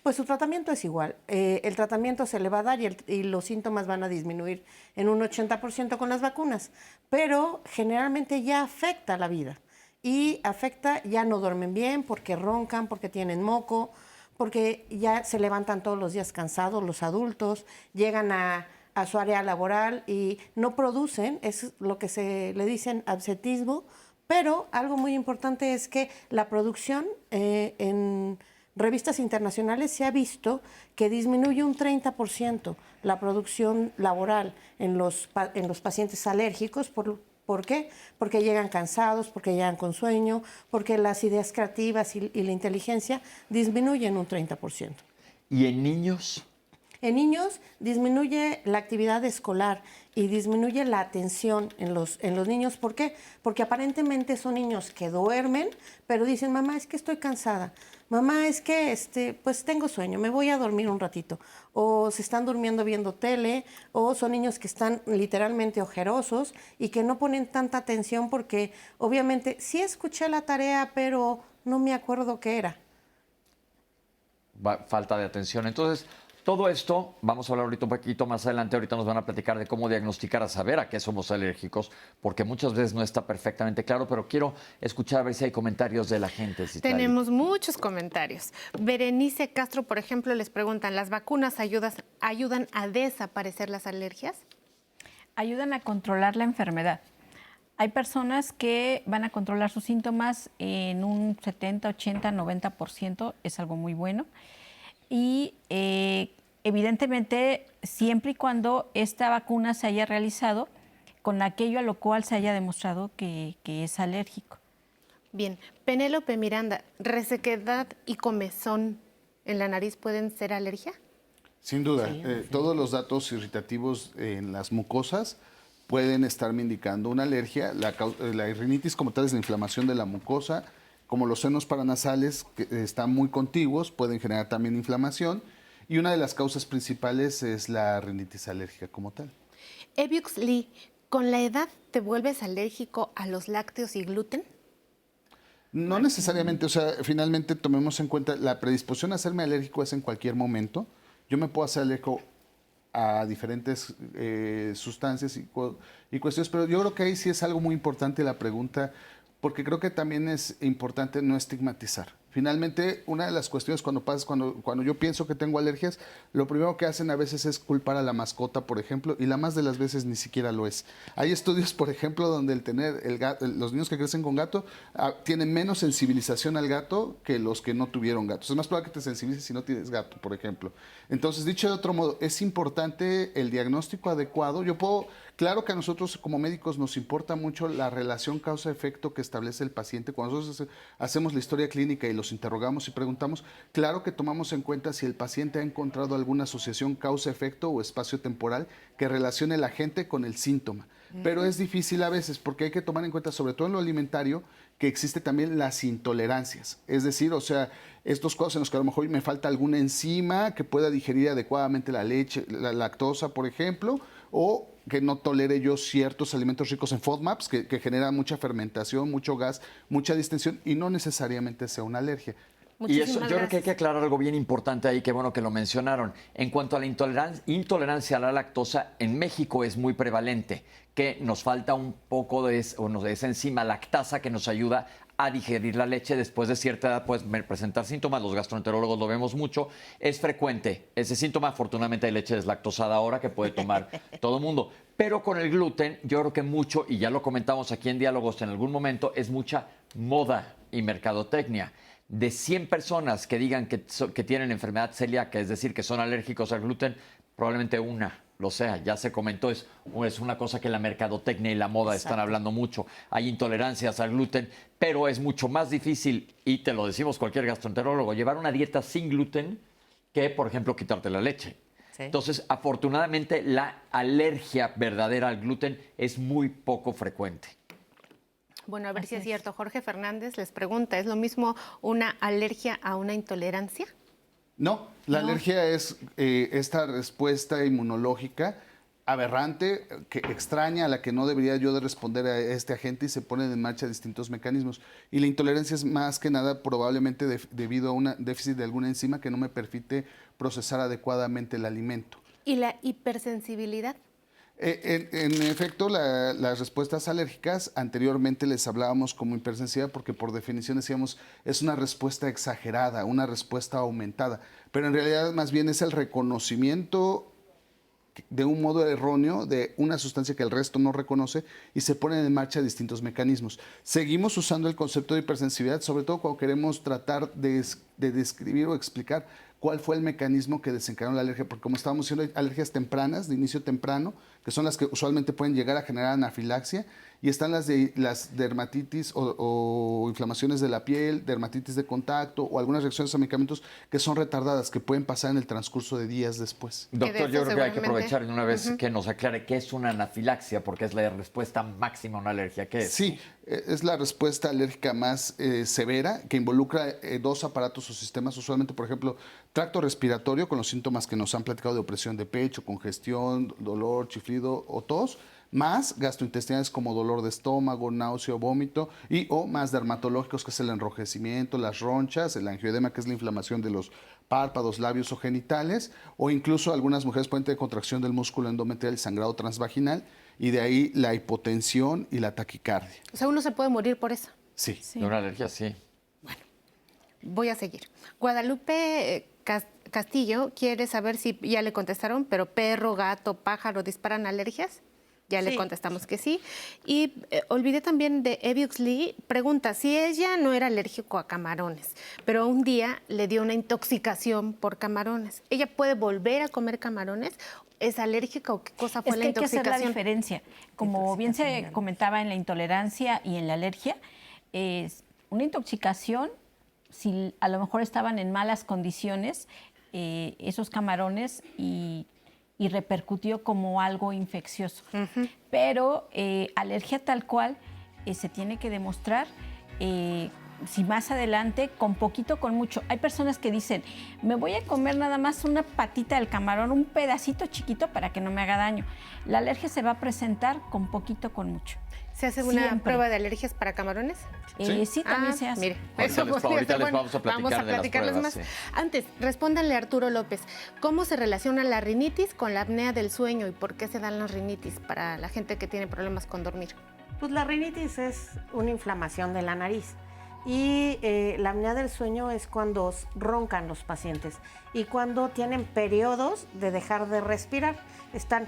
pues su tratamiento es igual. El tratamiento se le va a dar y los síntomas van a disminuir en un 80% con las vacunas, pero generalmente ya afecta la vida y afecta, ya no duermen bien porque roncan, porque tienen moco, porque ya se levantan todos los días cansados los adultos, llegan a su área laboral y no producen, es lo que se le dicen absentismo, pero algo muy importante es que la producción en revistas internacionales se ha visto que disminuye un 30% la producción laboral en los pacientes alérgicos. ¿Por qué? Porque llegan cansados, porque llegan con sueño, porque las ideas creativas y la inteligencia disminuyen un 30%.
¿Y en niños?
En niños disminuye la actividad escolar y disminuye la atención en los niños. ¿Por qué? Porque aparentemente son niños que duermen, pero dicen, mamá, es que estoy cansada. Mamá, es que pues tengo sueño, me voy a dormir un ratito. O se están durmiendo viendo tele, o son niños que están literalmente ojerosos y que no ponen tanta atención porque obviamente sí escuché la tarea, pero no me acuerdo qué era.
Falta de atención. Entonces, todo esto, vamos a hablar ahorita un poquito más adelante, ahorita nos van a platicar de cómo diagnosticar, a saber a qué somos alérgicos, porque muchas veces no está perfectamente claro, pero quiero escuchar a ver si hay comentarios de la gente.
Tenemos muchos comentarios. Berenice Castro, por ejemplo, les preguntan, ¿las vacunas ayudan a desaparecer las alergias?
Ayudan a controlar la enfermedad. Hay personas que van a controlar sus síntomas en un 70, 80, 90%, es algo muy bueno. Y evidentemente, siempre y cuando esta vacuna se haya realizado con aquello a lo cual se haya demostrado que es alérgico.
Bien, Penélope Miranda, ¿resequedad y comezón en la nariz pueden ser alergia?
Sin duda, todos los datos irritativos en las mucosas pueden estarme indicando una alergia. La rinitis como tal es la inflamación de la mucosa, como los senos paranasales que están muy contiguos, pueden generar también inflamación, y una de las causas principales es la rinitis alérgica como tal.
Eviux Lee, ¿con la edad te vuelves alérgico a los lácteos y gluten?
No necesariamente, o sea, finalmente tomemos en cuenta, la predisposición a hacerme alérgico es en cualquier momento. Yo me puedo hacer alérgico a diferentes sustancias y cuestiones, pero yo creo que ahí sí es algo muy importante la pregunta, porque creo que también es importante no estigmatizar. Finalmente, una de las cuestiones cuando yo pienso que tengo alergias, lo primero que hacen a veces es culpar a la mascota, por ejemplo, y la más de las veces ni siquiera lo es. Hay estudios, por ejemplo, donde los niños que crecen con gato tienen menos sensibilización al gato que los que no tuvieron gatos. Es más probable que te sensibilices si no tienes gato, por ejemplo. Entonces, dicho de otro modo, es importante el diagnóstico adecuado. Claro que a nosotros como médicos nos importa mucho la relación causa-efecto que establece el paciente. Cuando nosotros hacemos la historia clínica y los interrogamos y preguntamos, claro que tomamos en cuenta si el paciente ha encontrado alguna asociación causa-efecto o espacio-temporal que relacione el agente con el síntoma. Pero es difícil a veces porque hay que tomar en cuenta, sobre todo en lo alimentario, que existe también las intolerancias. Es decir, o sea, estos casos en los que a lo mejor me falta alguna enzima que pueda digerir adecuadamente la leche, la lactosa, por ejemplo, o que no tolere yo ciertos alimentos ricos en FODMAPs que generan mucha fermentación, mucho gas, mucha distensión y no necesariamente sea una alergia.
Y eso, yo creo que hay que aclarar algo bien importante ahí, que bueno que lo mencionaron. En cuanto a la intolerancia a la lactosa, en México es muy prevalente, que nos falta un poco de esa enzima lactasa que nos ayuda a digerir la leche. Después de cierta edad puedes presentar síntomas, los gastroenterólogos lo vemos mucho, es frecuente ese síntoma. Afortunadamente hay leche deslactosada ahora que puede tomar todo el mundo, pero con el gluten yo creo que mucho, y ya lo comentamos aquí en Diálogos en algún momento, es mucha moda y mercadotecnia. De 100 personas que digan que tienen enfermedad celíaca, es decir, que son alérgicos al gluten, probablemente una lo sea. Ya se comentó, es una cosa que la mercadotecnia y la moda están hablando mucho. Hay intolerancias al gluten, pero es mucho más difícil, y te lo decimos cualquier gastroenterólogo, llevar una dieta sin gluten que, por ejemplo, quitarte la leche. Sí. Entonces, afortunadamente, la alergia verdadera al gluten es muy poco frecuente.
Bueno, a ver si es cierto. Jorge Fernández les pregunta, ¿es lo mismo una alergia a una intolerancia?
No, la alergia es esta respuesta inmunológica aberrante, extraña, a la que no debería yo de responder a este agente, y se ponen en marcha distintos mecanismos. Y la intolerancia es más que nada probablemente debido a un déficit de alguna enzima que no me permite procesar adecuadamente el alimento.
¿Y la hipersensibilidad?
En efecto, las respuestas alérgicas, anteriormente les hablábamos como hipersensibilidad porque por definición decíamos es una respuesta exagerada, una respuesta aumentada, pero en realidad más bien es el reconocimiento de un modo erróneo de una sustancia que el resto no reconoce y se ponen en marcha distintos mecanismos. Seguimos usando el concepto de hipersensibilidad, sobre todo cuando queremos tratar de describir o explicar cuál fue el mecanismo que desencadenó la alergia, porque como estábamos diciendo, hay alergias tempranas, de inicio temprano, que son las que usualmente pueden llegar a generar anafilaxia, y están las dermatitis o inflamaciones de la piel, dermatitis de contacto o algunas reacciones a medicamentos que son retardadas, que pueden pasar en el transcurso de días después.
Doctor, yo creo que hay que aprovechar de una vez que nos aclare qué es una anafilaxia, porque es la respuesta máxima a una alergia. ¿Qué es?
Sí, es la respuesta alérgica más severa, que involucra dos aparatos o sistemas, usualmente, por ejemplo, tracto respiratorio, con los síntomas que nos han platicado de opresión de pecho, congestión, dolor, chiflido o tos, más gastrointestinales como dolor de estómago, náusea o vómito, o más dermatológicos, que es el enrojecimiento, las ronchas, el angioedema, que es la inflamación de los párpados, labios o genitales, o incluso algunas mujeres pueden tener contracción del músculo endometrial y sangrado transvaginal, y de ahí la hipotensión y la taquicardia.
O sea, uno se puede morir por eso.
Sí.
De una alergia, sí.
Voy a seguir. Guadalupe Castillo quiere saber si ya le contestaron, pero perro, gato, pájaro, ¿disparan alergias? Ya le contestamos que sí. Y olvidé también de Eviux Lee, pregunta si ella no era alérgico a camarones, pero un día le dio una intoxicación por camarones. ¿Ella puede volver a comer camarones? ¿Es alérgica o qué cosa fue la intoxicación?
Es que hay que hacer la diferencia. Como bien se comentaba en la intolerancia y en la alergia, es una intoxicación, si a lo mejor estaban en malas condiciones esos camarones y repercutió como algo infeccioso. Pero alergia tal cual se tiene que demostrar si más adelante, con poquito, con mucho. Hay personas que dicen, me voy a comer nada más una patita del camarón, un pedacito chiquito para que no me haga daño. La alergia se va a presentar con poquito, con mucho.
¿Se hace una prueba de alergias para camarones?
Sí, también se hace.
Mire,
ahorita les vamos a platicar de las pruebas,
más.
sí.
Antes, respóndanle a Arturo López, ¿cómo se relaciona la rinitis con la apnea del sueño y por qué se dan las rinitis para la gente que tiene problemas con dormir?
Pues la rinitis es una inflamación de la nariz. Y la apnea del sueño es cuando roncan los pacientes y cuando tienen periodos de dejar de respirar. Están...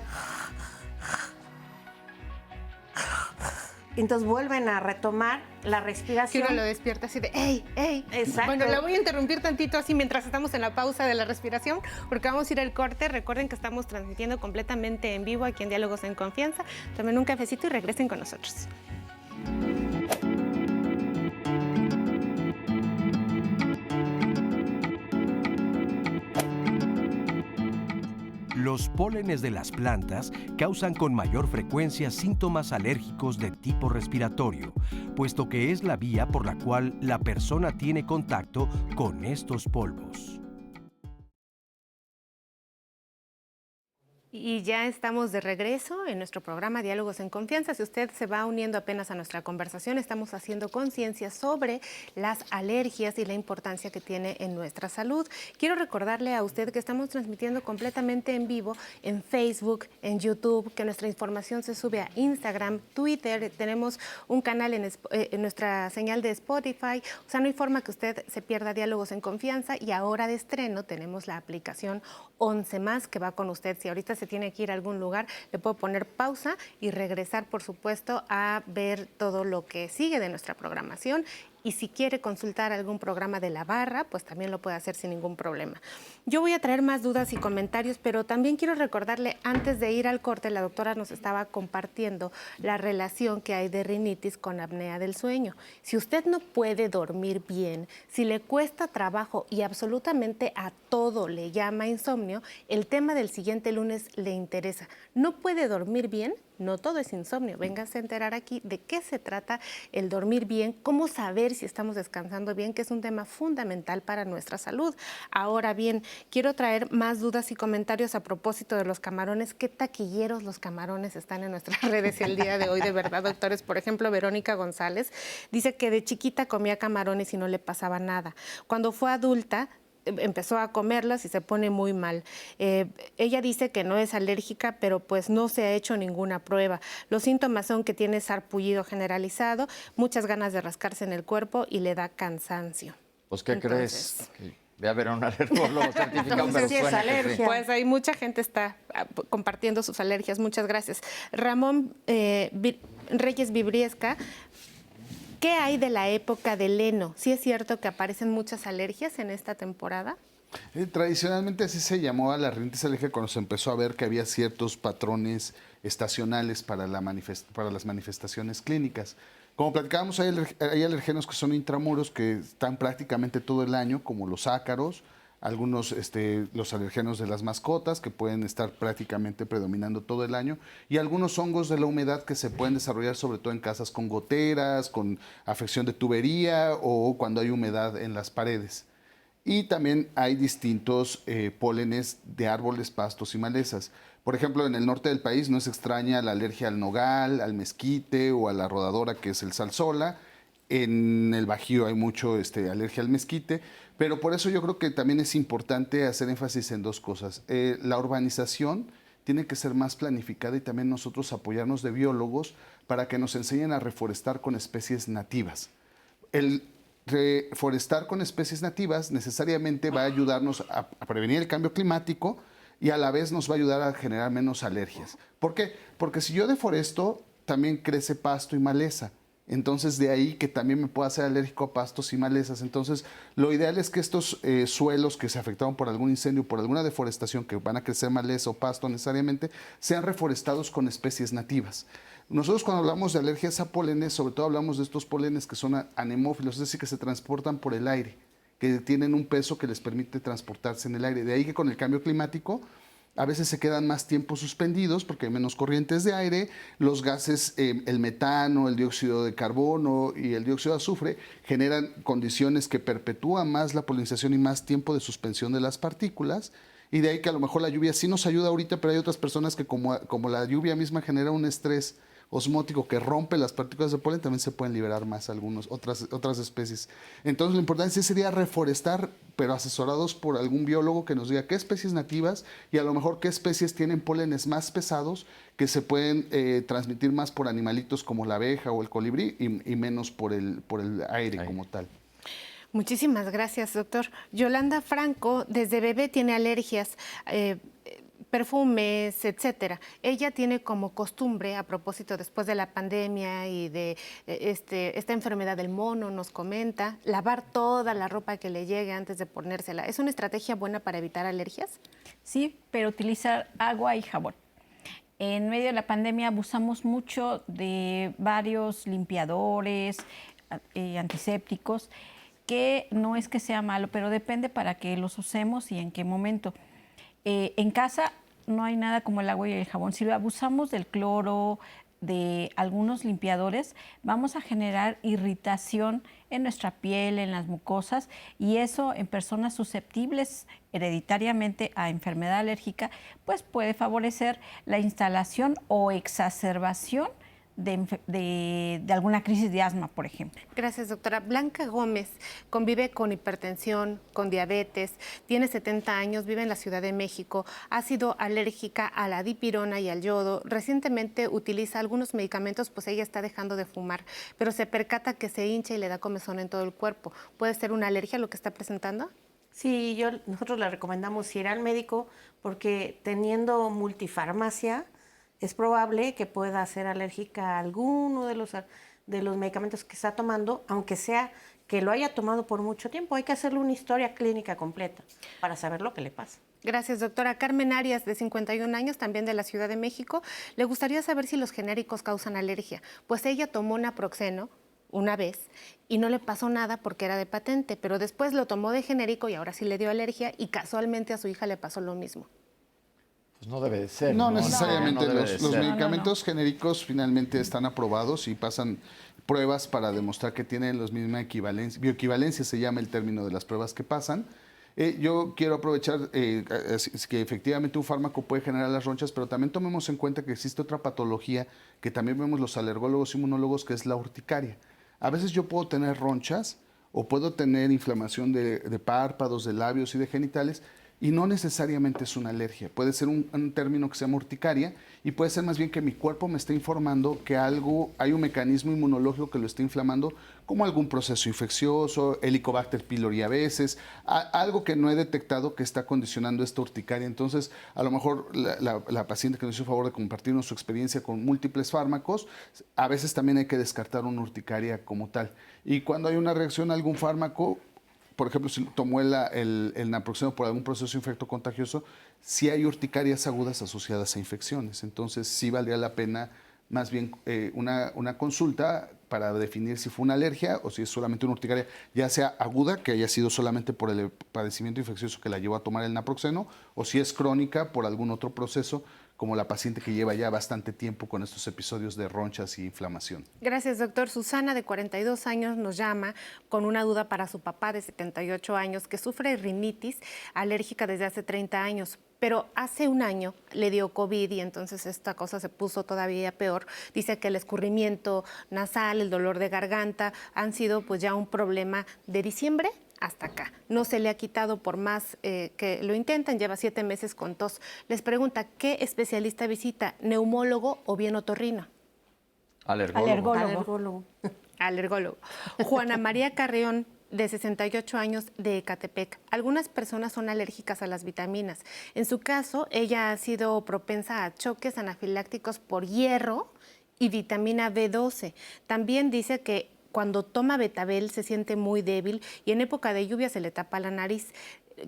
Entonces vuelven a retomar la respiración.
Que uno lo despierta así de ¡ey, ey!
Exacto.
Bueno, la voy a interrumpir tantito así mientras estamos en la pausa de la respiración, porque vamos a ir al corte. Recuerden que estamos transmitiendo completamente en vivo aquí en Diálogos en Confianza. Tomen un cafecito y regresen con nosotros.
Los pólenes de las plantas causan con mayor frecuencia síntomas alérgicos de tipo respiratorio, puesto que es la vía por la cual la persona tiene contacto con estos polvos.
Y ya estamos de regreso en nuestro programa Diálogos en Confianza. Si usted se va uniendo apenas a nuestra conversación, estamos haciendo conciencia sobre las alergias y la importancia que tiene en nuestra salud. Quiero recordarle a usted que estamos transmitiendo completamente en vivo en Facebook, en YouTube, que nuestra información se sube a Instagram, Twitter, tenemos un canal en nuestra señal de Spotify. O sea, no hay forma que usted se pierda Diálogos en Confianza, y ahora de estreno tenemos la aplicación 11 más que va con usted. Si ahorita se tiene que ir a algún lugar, le puedo poner pausa y regresar, por supuesto, a ver todo lo que sigue de nuestra programación. Y si quiere consultar algún programa de la barra, pues también lo puede hacer sin ningún problema. Yo voy a traer más dudas y comentarios, pero también quiero recordarle, antes de ir al corte, la doctora nos estaba compartiendo la relación que hay de rinitis con apnea del sueño. Si usted no puede dormir bien, si le cuesta trabajo y absolutamente a todo le llama insomnio, el tema del siguiente lunes le interesa. ¿No puede dormir bien? No todo es insomnio. Véngase a enterar aquí de qué se trata el dormir bien, cómo saber si estamos descansando bien, que es un tema fundamental para nuestra salud. Ahora bien, quiero traer más dudas y comentarios a propósito de los camarones. ¿Qué taquilleros los camarones están en nuestras redes el día de hoy? De verdad, doctores. Por ejemplo, Verónica González dice que de chiquita comía camarones y no le pasaba nada. Cuando fue adulta, empezó a comerlas y se pone muy mal. Ella dice que no es alérgica, pero pues no se ha hecho ninguna prueba. Los síntomas son que tiene sarpullido generalizado, muchas ganas de rascarse en el cuerpo y le da cansancio.
Pues, ¿qué crees? Ve a ver a un alergólogo certificado.
Entonces, sí es alergia.
Pues ahí mucha gente está compartiendo sus alergias. Muchas gracias. Ramón Reyes Vibriesca, ¿qué hay de la época del heno? ¿Sí es cierto que aparecen muchas alergias en esta temporada?
Tradicionalmente así se llamó a la rinitis alérgica cuando se empezó a ver que había ciertos patrones estacionales para las manifestaciones clínicas. Como platicábamos, hay alergenos que son intramuros que están prácticamente todo el año, como los ácaros, algunos los alergenos de las mascotas que pueden estar prácticamente predominando todo el año y algunos hongos de la humedad que se pueden desarrollar sobre todo en casas con goteras, con afección de tubería o cuando hay humedad en las paredes. Y también hay distintos pólenes de árboles, pastos y malezas. Por ejemplo, en el norte del país no es extraña la alergia al nogal, al mezquite o a la rodadora, que es el salsola. En el Bajío hay mucho alergia al mezquite, pero por eso yo creo que también es importante hacer énfasis en dos cosas. La urbanización tiene que ser más planificada y también nosotros apoyarnos de biólogos para que nos enseñen a reforestar con especies nativas. El reforestar con especies nativas necesariamente va a ayudarnos a prevenir el cambio climático y a la vez nos va a ayudar a generar menos alergias. ¿Por qué? Porque si yo deforesto, también crece pasto y maleza. Entonces, de ahí que también me pueda hacer alérgico a pastos y malezas. Entonces, lo ideal es que estos suelos que se afectaron por algún incendio, por alguna deforestación, que van a crecer maleza o pasto necesariamente, sean reforestados con especies nativas. Nosotros cuando hablamos de alergias a polenes, sobre todo hablamos de estos polenes que son anemófilos, es decir, que se transportan por el aire, que tienen un peso que les permite transportarse en el aire. De ahí que con el cambio climático a veces se quedan más tiempo suspendidos porque hay menos corrientes de aire, los gases, el metano, el dióxido de carbono y el dióxido de azufre generan condiciones que perpetúan más la polinización y más tiempo de suspensión de las partículas. Y de ahí que a lo mejor la lluvia sí nos ayuda ahorita, pero hay otras personas que como la lluvia misma genera un estrés osmótico que rompe las partículas de polen, también se pueden liberar más otras especies. Entonces, lo importante sería reforestar, pero asesorados por algún biólogo que nos diga qué especies nativas y a lo mejor qué especies tienen pólenes más pesados que se pueden transmitir más por animalitos como la abeja o el colibrí y menos por el aire como tal.
Muchísimas gracias, doctor. Yolanda Franco, desde bebé tiene alergias, perfumes, etcétera. Ella tiene como costumbre, a propósito después de la pandemia y de esta enfermedad del mono, nos comenta, lavar toda la ropa que le llegue antes de ponérsela. ¿Es una estrategia buena para evitar alergias?
Sí, pero utilizar agua y jabón. En medio de la pandemia abusamos mucho de varios limpiadores, antisépticos, que no es que sea malo, pero depende para qué los usemos y en qué momento. En casa no hay nada como el agua y el jabón. Si abusamos del cloro, de algunos limpiadores, vamos a generar irritación en nuestra piel, en las mucosas, y eso en personas susceptibles hereditariamente a enfermedad alérgica, pues puede favorecer la instalación o exacerbación de alguna crisis de asma, por ejemplo.
Gracias, doctora. Blanca Gómez convive con hipertensión, con diabetes, tiene 70 años, vive en la Ciudad de México, ha sido alérgica a la dipirona y al yodo. Recientemente utiliza algunos medicamentos, pues ella está dejando de fumar, pero se percata que se hincha y le da comezón en todo el cuerpo. ¿Puede ser una alergia lo que está presentando?
Sí, nosotros le recomendamos ir al médico porque teniendo multifarmacia, es probable que pueda ser alérgica a alguno de los medicamentos que está tomando, aunque sea que lo haya tomado por mucho tiempo. Hay que hacerle una historia clínica completa para saber lo que le pasa.
Gracias, doctora. Carmen Arias, de 51 años, también de la Ciudad de México, le gustaría saber si los genéricos causan alergia. Pues ella tomó naproxeno una vez y no le pasó nada porque era de patente, pero después lo tomó de genérico y ahora sí le dio alergia y casualmente a su hija le pasó lo mismo.
Pues no debe de ser.
No necesariamente.
No debe de
Los
ser.
medicamentos genéricos finalmente están aprobados y pasan pruebas para demostrar que tienen la misma equivalencia. Bioequivalencia se llama el término de las pruebas que pasan. Yo quiero aprovechar que efectivamente un fármaco puede generar las ronchas, pero también tomemos en cuenta que existe otra patología que también vemos los alergólogos y inmunólogos, que es la urticaria. A veces yo puedo tener ronchas o puedo tener inflamación de párpados, de labios y de genitales, y no necesariamente es una alergia. Puede ser un término que se llama urticaria y puede ser más bien que mi cuerpo me esté informando que hay un mecanismo inmunológico que lo está inflamando, como algún proceso infeccioso, Helicobacter pylori a veces, algo que no he detectado que está condicionando esta urticaria. Entonces, a lo mejor la paciente que nos hizo favor de compartirnos su experiencia con múltiples fármacos, a veces también hay que descartar una urticaria como tal. Y cuando hay una reacción a algún fármaco, por ejemplo, si tomó el naproxeno por algún proceso infectocontagioso, sí hay urticarias agudas asociadas a infecciones. Entonces, sí valdría la pena más bien una consulta para definir si fue una alergia o si es solamente una urticaria, ya sea aguda, que haya sido solamente por el padecimiento infeccioso que la llevó a tomar el naproxeno, o si es crónica por algún otro proceso, como la paciente que lleva ya bastante tiempo con estos episodios de ronchas y inflamación.
Gracias, doctor. Susana, de 42 años, nos llama con una duda para su papá de 78 años que sufre rinitis alérgica desde hace 30 años. Pero hace un año le dio COVID y entonces esta cosa se puso todavía peor. Dice que el escurrimiento nasal, el dolor de garganta han sido pues ya un problema de diciembre hasta acá. No se le ha quitado por más que lo intentan, lleva 7 meses con tos. Les pregunta, ¿qué especialista visita? ¿Neumólogo o bien otorrino?
Alergólogo.
Alergólogo. Juana María Carreón, de 68 años, de Ecatepec. Algunas personas son alérgicas a las vitaminas. En su caso, ella ha sido propensa a choques anafilácticos por hierro y vitamina B12. También dice que cuando toma betabel se siente muy débil y en época de lluvia se le tapa la nariz.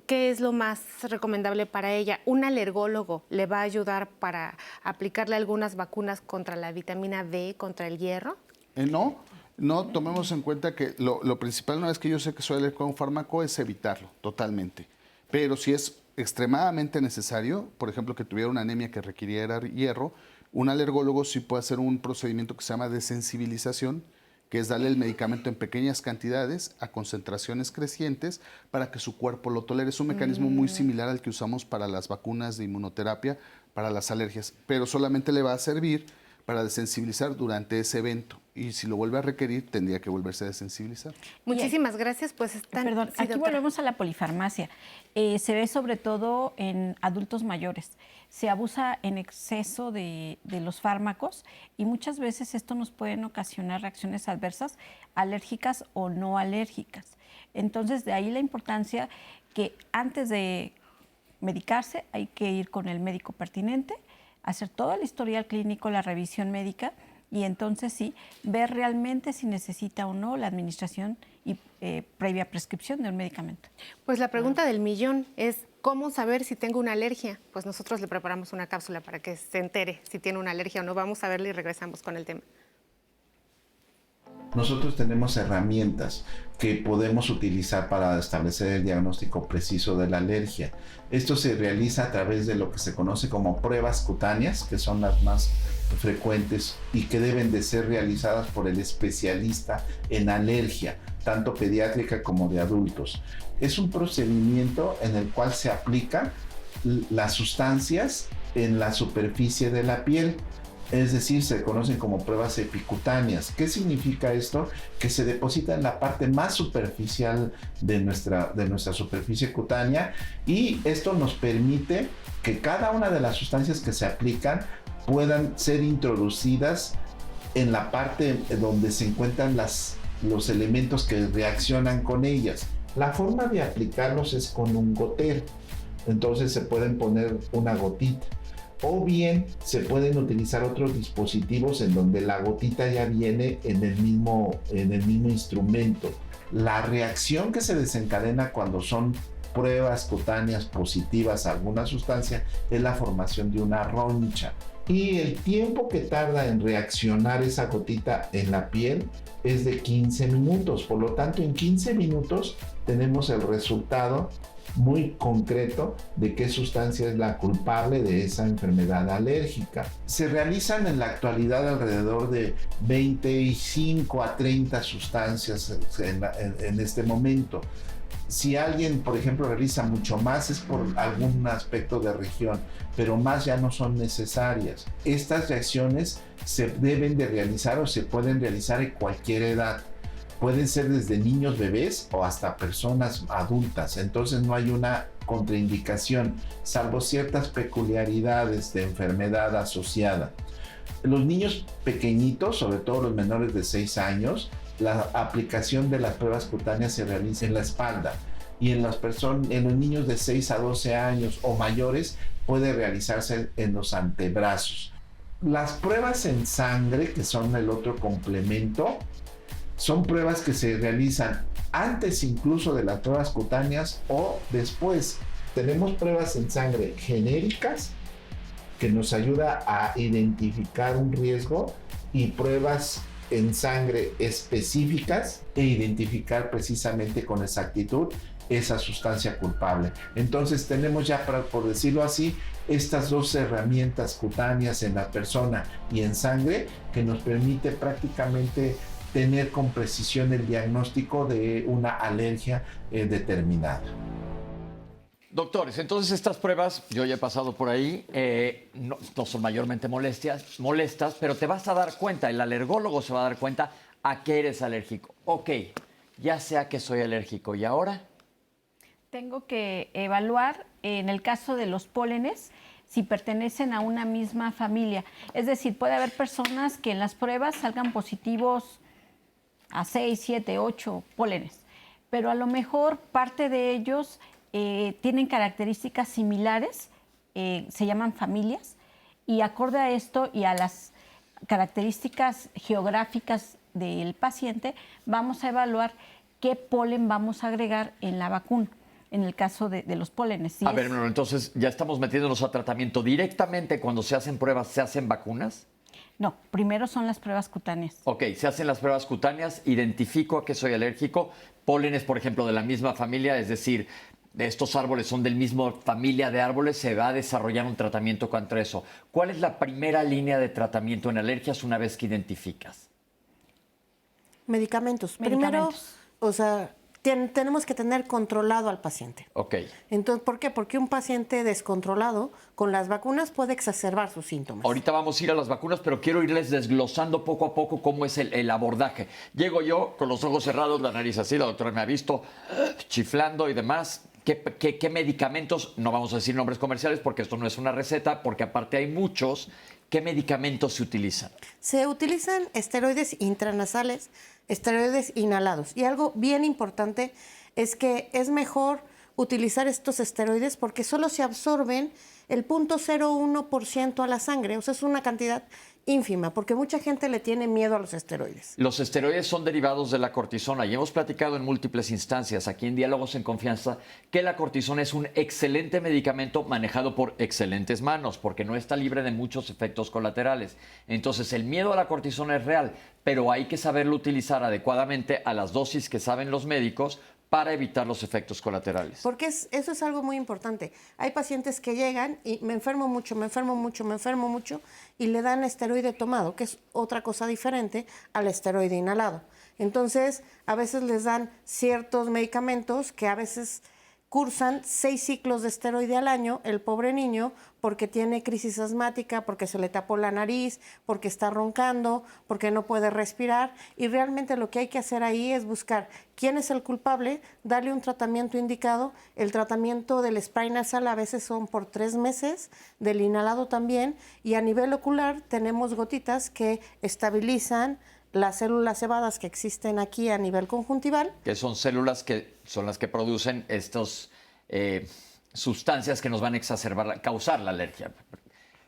¿Qué es lo más recomendable para ella? ¿Un alergólogo le va a ayudar para aplicarle algunas vacunas contra la vitamina B, contra el hierro?
No, tomemos en cuenta que lo principal, una vez que yo sé que soy alérgico a un fármaco, es evitarlo totalmente. Pero si es extremadamente necesario, por ejemplo, que tuviera una anemia que requiriera hierro, un alergólogo sí puede hacer un procedimiento que se llama desensibilización, que es darle el medicamento en pequeñas cantidades a concentraciones crecientes para que su cuerpo lo tolere. Es un mecanismo muy similar al que usamos para las vacunas de inmunoterapia, para las alergias, pero solamente le va a servir para desensibilizar durante ese evento. Y si lo vuelve a requerir, tendría que volverse a desensibilizar.
Muchísimas gracias. Pues
Perdón, aquí volvemos a la polifarmacia. Se ve sobre todo en adultos mayores. Se abusa en exceso de los fármacos y muchas veces esto nos puede ocasionar reacciones adversas, alérgicas o no alérgicas. Entonces, de ahí la importancia que antes de medicarse hay que ir con el médico pertinente, hacer todo el historial clínico, la revisión médica y entonces sí, ver realmente si necesita o no la administración y previa prescripción de un medicamento.
Pues la pregunta del millón es, ¿cómo saber si tengo una alergia? Pues nosotros le preparamos una cápsula para que se entere si tiene una alergia o no. Vamos a verla y regresamos con el tema.
Nosotros tenemos herramientas que podemos utilizar para establecer el diagnóstico preciso de la alergia. Esto se realiza a través de lo que se conoce como pruebas cutáneas, que son las más frecuentes y que deben de ser realizadas por el especialista en alergia, tanto pediátrica como de adultos. Es un procedimiento en el cual se aplican las sustancias en la superficie de la piel. Es decir, se conocen como pruebas epicutáneas. ¿Qué significa esto? Que se deposita en la parte más superficial de nuestra superficie cutánea y esto nos permite que cada una de las sustancias que se aplican puedan ser introducidas en la parte donde se encuentran los elementos que reaccionan con ellas. La forma de aplicarlos es con un gotero. Entonces se pueden poner una gotita. O bien se pueden utilizar otros dispositivos en donde la gotita ya viene en el mismo instrumento. La reacción que se desencadena cuando son pruebas cutáneas positivas a alguna sustancia es la formación de una roncha. Y el tiempo que tarda en reaccionar esa gotita en la piel es de 15 minutos. Por lo tanto, en 15 minutos tenemos el resultado muy concreto de qué sustancia es la culpable de esa enfermedad alérgica. Se realizan en la actualidad alrededor de 25 a 30 sustancias en este momento. Si alguien, por ejemplo, realiza mucho más es por algún aspecto de región, pero más ya no son necesarias. Estas reacciones se deben de realizar o se pueden realizar en cualquier edad. Pueden ser desde niños bebés o hasta personas adultas, entonces no hay una contraindicación, salvo ciertas peculiaridades de enfermedad asociada. Los niños pequeñitos, sobre todo los menores de 6 años, la aplicación de las pruebas cutáneas se realiza en la espalda y en los niños de 6 a 12 años o mayores puede realizarse en los antebrazos. Las pruebas en sangre, que son el otro complemento, Son pruebas que se realizan antes incluso de las pruebas cutáneas o después. Tenemos pruebas en sangre genéricas que nos ayuda a identificar un riesgo y pruebas en sangre específicas e identificar precisamente con exactitud esa sustancia culpable. Entonces tenemos ya, por decirlo así, estas dos herramientas cutáneas en la persona y en sangre que nos permite prácticamente tener con precisión el diagnóstico de una alergia determinada.
Doctores, entonces estas pruebas, yo ya he pasado por ahí, no son mayormente molestas, pero te vas a dar cuenta, el alergólogo se va a dar cuenta a qué eres alérgico. Ok, ya sé a qué soy alérgico, ¿y ahora?
Tengo que evaluar, en el caso de los pólenes, si pertenecen a una misma familia. Es decir, puede haber personas que en las pruebas salgan positivos a 6, 7, 8 pólenes, pero a lo mejor parte de ellos tienen características similares, se llaman familias, y acorde a esto y a las características geográficas del paciente, vamos a evaluar qué polen vamos a agregar en la vacuna, en el caso de los pólenes. Si
a ver, no, entonces ya estamos metiéndonos a tratamiento. ¿Directamente cuando se hacen pruebas se hacen vacunas?
No, primero son las pruebas cutáneas.
Ok, se hacen las pruebas cutáneas, identifico a qué soy alérgico, pólenes, por ejemplo, de la misma familia, es decir, estos árboles son del mismo familia de árboles, se va a desarrollar un tratamiento contra eso. ¿Cuál es la primera línea de tratamiento en alergias una vez que identificas?
Medicamentos. Primero, o sea, tenemos que tener controlado al paciente.
Ok.
Entonces, ¿por qué? Porque un paciente descontrolado con las vacunas puede exacerbar sus síntomas.
Ahorita vamos a ir a las vacunas, pero quiero irles desglosando poco a poco cómo es el abordaje. Llego yo con los ojos cerrados, la nariz así, la doctora me ha visto chiflando y demás. ¿Qué medicamentos? No vamos a decir nombres comerciales porque esto no es una receta, porque aparte hay muchos. ¿Qué medicamentos se utilizan?
Se utilizan esteroides intranasales, esteroides inhalados. Y algo bien importante es que es mejor utilizar estos esteroides porque solo se absorben el 0.01% a la sangre. O sea, es una cantidad ínfima, porque mucha gente le tiene miedo a los esteroides.
Los esteroides son derivados de la cortisona y hemos platicado en múltiples instancias aquí en Diálogos en Confianza que la cortisona es un excelente medicamento manejado por excelentes manos porque no está libre de muchos efectos colaterales. Entonces el miedo a la cortisona es real, pero hay que saberlo utilizar adecuadamente a las dosis que saben los médicos para evitar los efectos colaterales.
Porque eso es algo muy importante. Hay pacientes que llegan y me enfermo mucho y le dan esteroide tomado, que es otra cosa diferente al esteroide inhalado. Entonces, a veces les dan ciertos medicamentos que a veces cursan 6 ciclos de esteroide al año, el pobre niño, porque tiene crisis asmática, porque se le tapó la nariz, porque está roncando, porque no puede respirar. Y realmente lo que hay que hacer ahí es buscar quién es el culpable, darle un tratamiento indicado. El tratamiento del spray nasal a veces son por 3 meses, del inhalado también. Y a nivel ocular tenemos gotitas que estabilizan las células cebadas que existen aquí a nivel conjuntival.
Que son células que son las que producen estas sustancias que nos van a exacerbar, causar la alergia.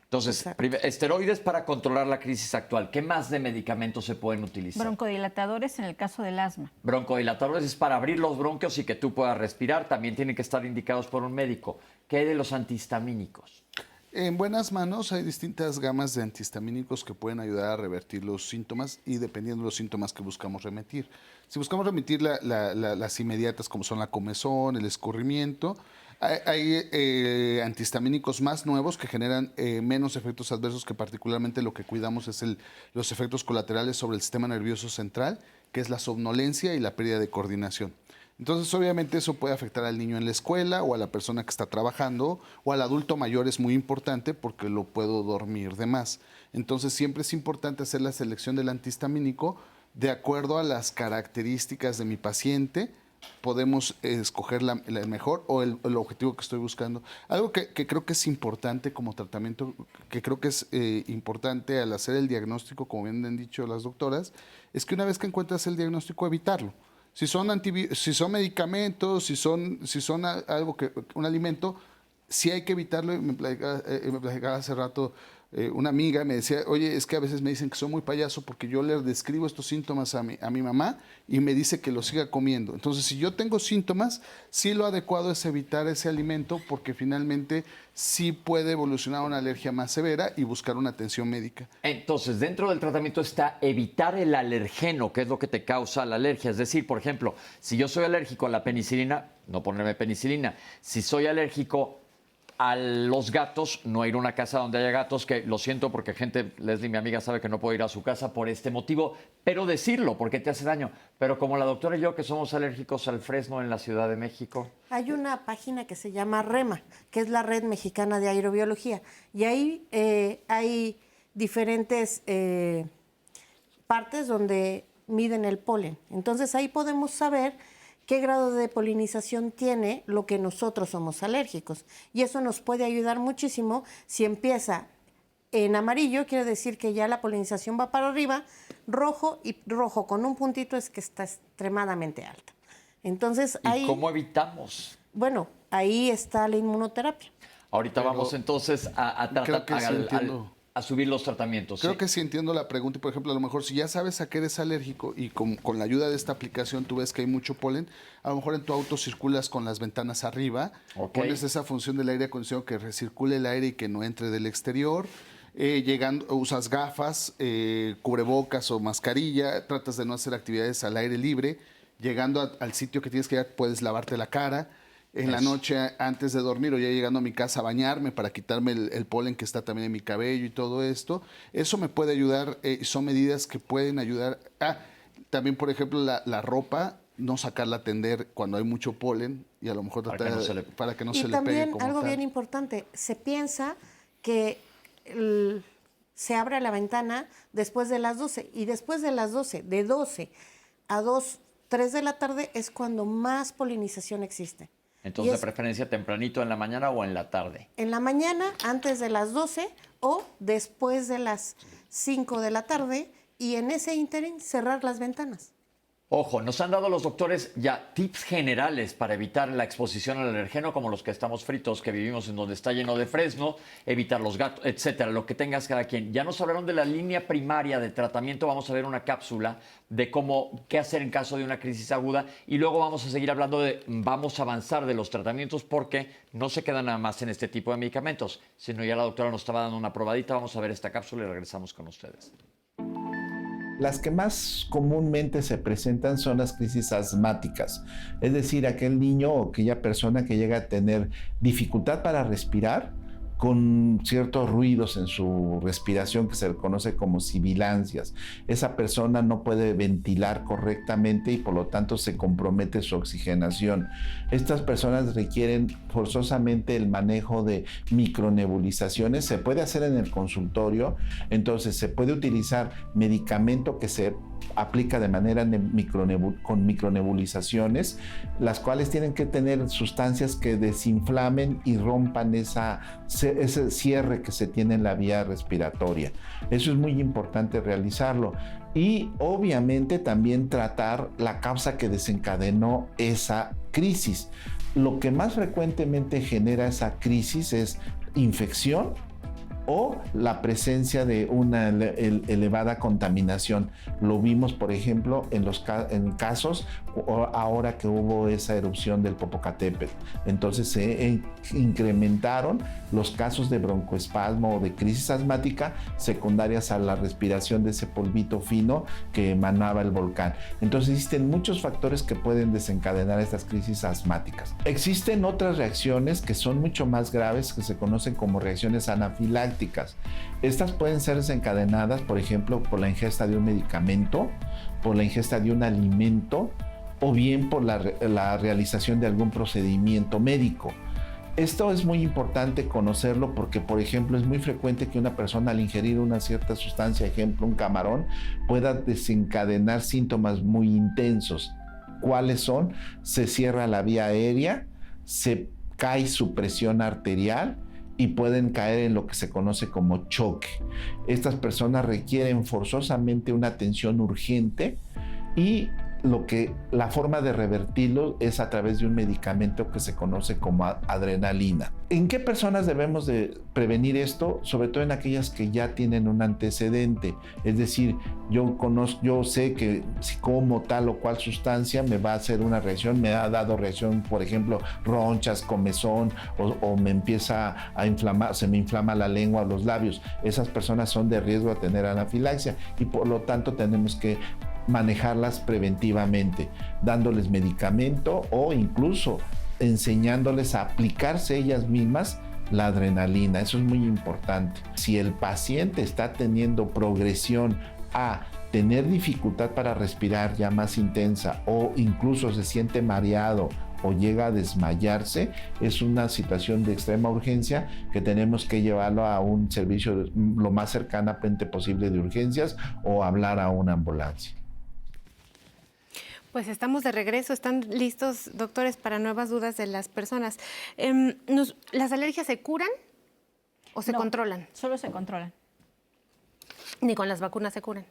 Entonces, esteroides para controlar la crisis actual. ¿Qué más de medicamentos se pueden utilizar?
Broncodilatadores en el caso del asma.
Broncodilatadores es para abrir los bronquios y que tú puedas respirar. También tienen que estar indicados por un médico. ¿Qué hay de los antihistamínicos?
En buenas manos hay distintas gamas de antihistamínicos que pueden ayudar a revertir los síntomas y dependiendo de los síntomas que buscamos remitir. Si buscamos remitir las inmediatas como son la comezón, el escurrimiento, hay antihistamínicos más nuevos que generan menos efectos adversos, que particularmente lo que cuidamos es los efectos colaterales sobre el sistema nervioso central, que es la somnolencia y la pérdida de coordinación. Entonces, obviamente, eso puede afectar al niño en la escuela o a la persona que está trabajando o al adulto mayor, es muy importante porque lo puedo dormir de más. Entonces, siempre es importante hacer la selección del antihistamínico de acuerdo a las características de mi paciente. Podemos escoger la mejor o el objetivo que estoy buscando. Algo que creo que es importante como tratamiento, que creo que es importante al hacer el diagnóstico, como bien han dicho las doctoras, es que una vez que encuentras el diagnóstico, evitarlo. Si son medicamentos, si son algo un alimento, sí hay que evitarlo. Me platicaba hace rato una amiga me decía, oye, es que a veces me dicen que soy muy payaso porque yo le describo estos síntomas a mi mamá y me dice que lo siga comiendo. Entonces, si yo tengo síntomas, sí lo adecuado es evitar ese alimento porque finalmente sí puede evolucionar una alergia más severa y buscar una atención médica.
Entonces, dentro del tratamiento está evitar el alergeno, que es lo que te causa la alergia. Es decir, por ejemplo, si yo soy alérgico a la penicilina, no ponerme penicilina. Si soy alérgico a los gatos, no ir a una casa donde haya gatos, que lo siento porque Leslie, mi amiga, sabe que no puedo ir a su casa por este motivo, pero decirlo porque te hace daño. Pero como la doctora y yo, que somos alérgicos al fresno en la Ciudad de México.
Hay una página que se llama REMA, que es la Red Mexicana de Aerobiología, y ahí hay diferentes partes donde miden el polen. Entonces ahí podemos saber qué grado de polinización tiene lo que nosotros somos alérgicos. Y eso nos puede ayudar muchísimo. Si empieza en amarillo, quiere decir que ya la polinización va para arriba. Rojo con un puntito es que está extremadamente alta. Entonces,
¿Y cómo evitamos?
Bueno, ahí está la inmunoterapia.
Ahorita vamos entonces a tratar a subir los tratamientos.
Creo que sí entiendo la pregunta y, por ejemplo, a lo mejor si ya sabes a qué eres alérgico y con la ayuda de esta aplicación tú ves que hay mucho polen, a lo mejor en tu auto circulas con las ventanas arriba, pones esa función del aire acondicionado que recircule el aire y que no entre del exterior, usas gafas, cubrebocas o mascarilla, tratas de no hacer actividades al aire libre, llegando al sitio que tienes que ir puedes lavarte la cara. En la noche, antes de dormir o ya llegando a mi casa, a bañarme para quitarme el polen que está también en mi cabello y todo esto. Eso me puede ayudar, son medidas que pueden ayudar. También, por ejemplo, la ropa, no sacarla a tender cuando hay mucho polen y a lo mejor tratar para que no se le pegue.
Y también algo bien importante, se piensa que se abre la ventana después de las 12 y después de las 12, de 12 a 3 de la tarde es cuando más polinización existe.
Entonces, de preferencia tempranito en la mañana o en la tarde.
En la mañana, antes de las 12 o después de las 5 de la tarde y en ese ínterin cerrar las ventanas.
Ojo, nos han dado los doctores ya tips generales para evitar la exposición al alergeno, como los que estamos fritos, que vivimos en donde está lleno de fresno, evitar los gatos, etcétera, lo que tengas cada quien. Ya nos hablaron de la línea primaria de tratamiento, vamos a ver una cápsula de qué hacer en caso de una crisis aguda y luego vamos a seguir hablando vamos a avanzar de los tratamientos porque no se queda nada más en este tipo de medicamentos, sino ya la doctora nos estaba dando una probadita, vamos a ver esta cápsula y regresamos con ustedes.
Las que más comúnmente se presentan son las crisis asmáticas, es decir, aquel niño o aquella persona que llega a tener dificultad para respirar con ciertos ruidos en su respiración que se conoce como sibilancias. Esa persona no puede ventilar correctamente y por lo tanto se compromete su oxigenación. Estas personas requieren forzosamente el manejo de micronebulizaciones. Se puede hacer en el consultorio, entonces se puede utilizar medicamento que se aplica de manera con micronebulizaciones, las cuales tienen que tener sustancias que desinflamen y rompan ese cierre que se tiene en la vía respiratoria. Eso es muy importante realizarlo. Y obviamente también tratar la causa que desencadenó esa crisis. Lo que más frecuentemente genera esa crisis es infección o la presencia de una elevada contaminación. Lo vimos, por ejemplo, en casos ahora que hubo esa erupción del Popocatépetl. Entonces se incrementaron los casos de broncoespasmo o de crisis asmática secundarias a la respiración de ese polvito fino que emanaba el volcán. Entonces existen muchos factores que pueden desencadenar estas crisis asmáticas. Existen otras reacciones que son mucho más graves, que se conocen como reacciones anafilácticas. Estas pueden ser desencadenadas, por ejemplo, por la ingesta de un medicamento, por la ingesta de un alimento o bien por la realización de algún procedimiento médico. Esto es muy importante conocerlo porque, por ejemplo, es muy frecuente que una persona al ingerir una cierta sustancia, ejemplo, un camarón, pueda desencadenar síntomas muy intensos. ¿Cuáles son? Se cierra la vía aérea, se cae su presión arterial y pueden caer en lo que se conoce como choque. Estas personas requieren forzosamente una atención urgente y la forma de revertirlo es a través de un medicamento que se conoce como adrenalina. ¿En qué personas debemos de prevenir esto? Sobre todo en aquellas que ya tienen un antecedente. Es decir, yo sé que si como tal o cual sustancia me va a hacer una reacción, me ha dado reacción, por ejemplo, ronchas, comezón, o me empieza a inflamar, se me inflama la lengua o los labios. Esas personas son de riesgo a tener anafilaxia y por lo tanto tenemos que manejarlas preventivamente, dándoles medicamento o incluso enseñándoles a aplicarse ellas mismas la adrenalina. Eso es muy importante. Si el paciente está teniendo progresión a tener dificultad para respirar ya más intensa o incluso se siente mareado o llega a desmayarse, es una situación de extrema urgencia que tenemos que llevarlo a un servicio lo más cercanamente posible de urgencias o hablar a una ambulancia.
Pues estamos de regreso. ¿Están listos, doctores, para nuevas dudas de las personas? ¿Las alergias se curan o se controlan?
Solo se controlan.
¿Ni con las vacunas se curan?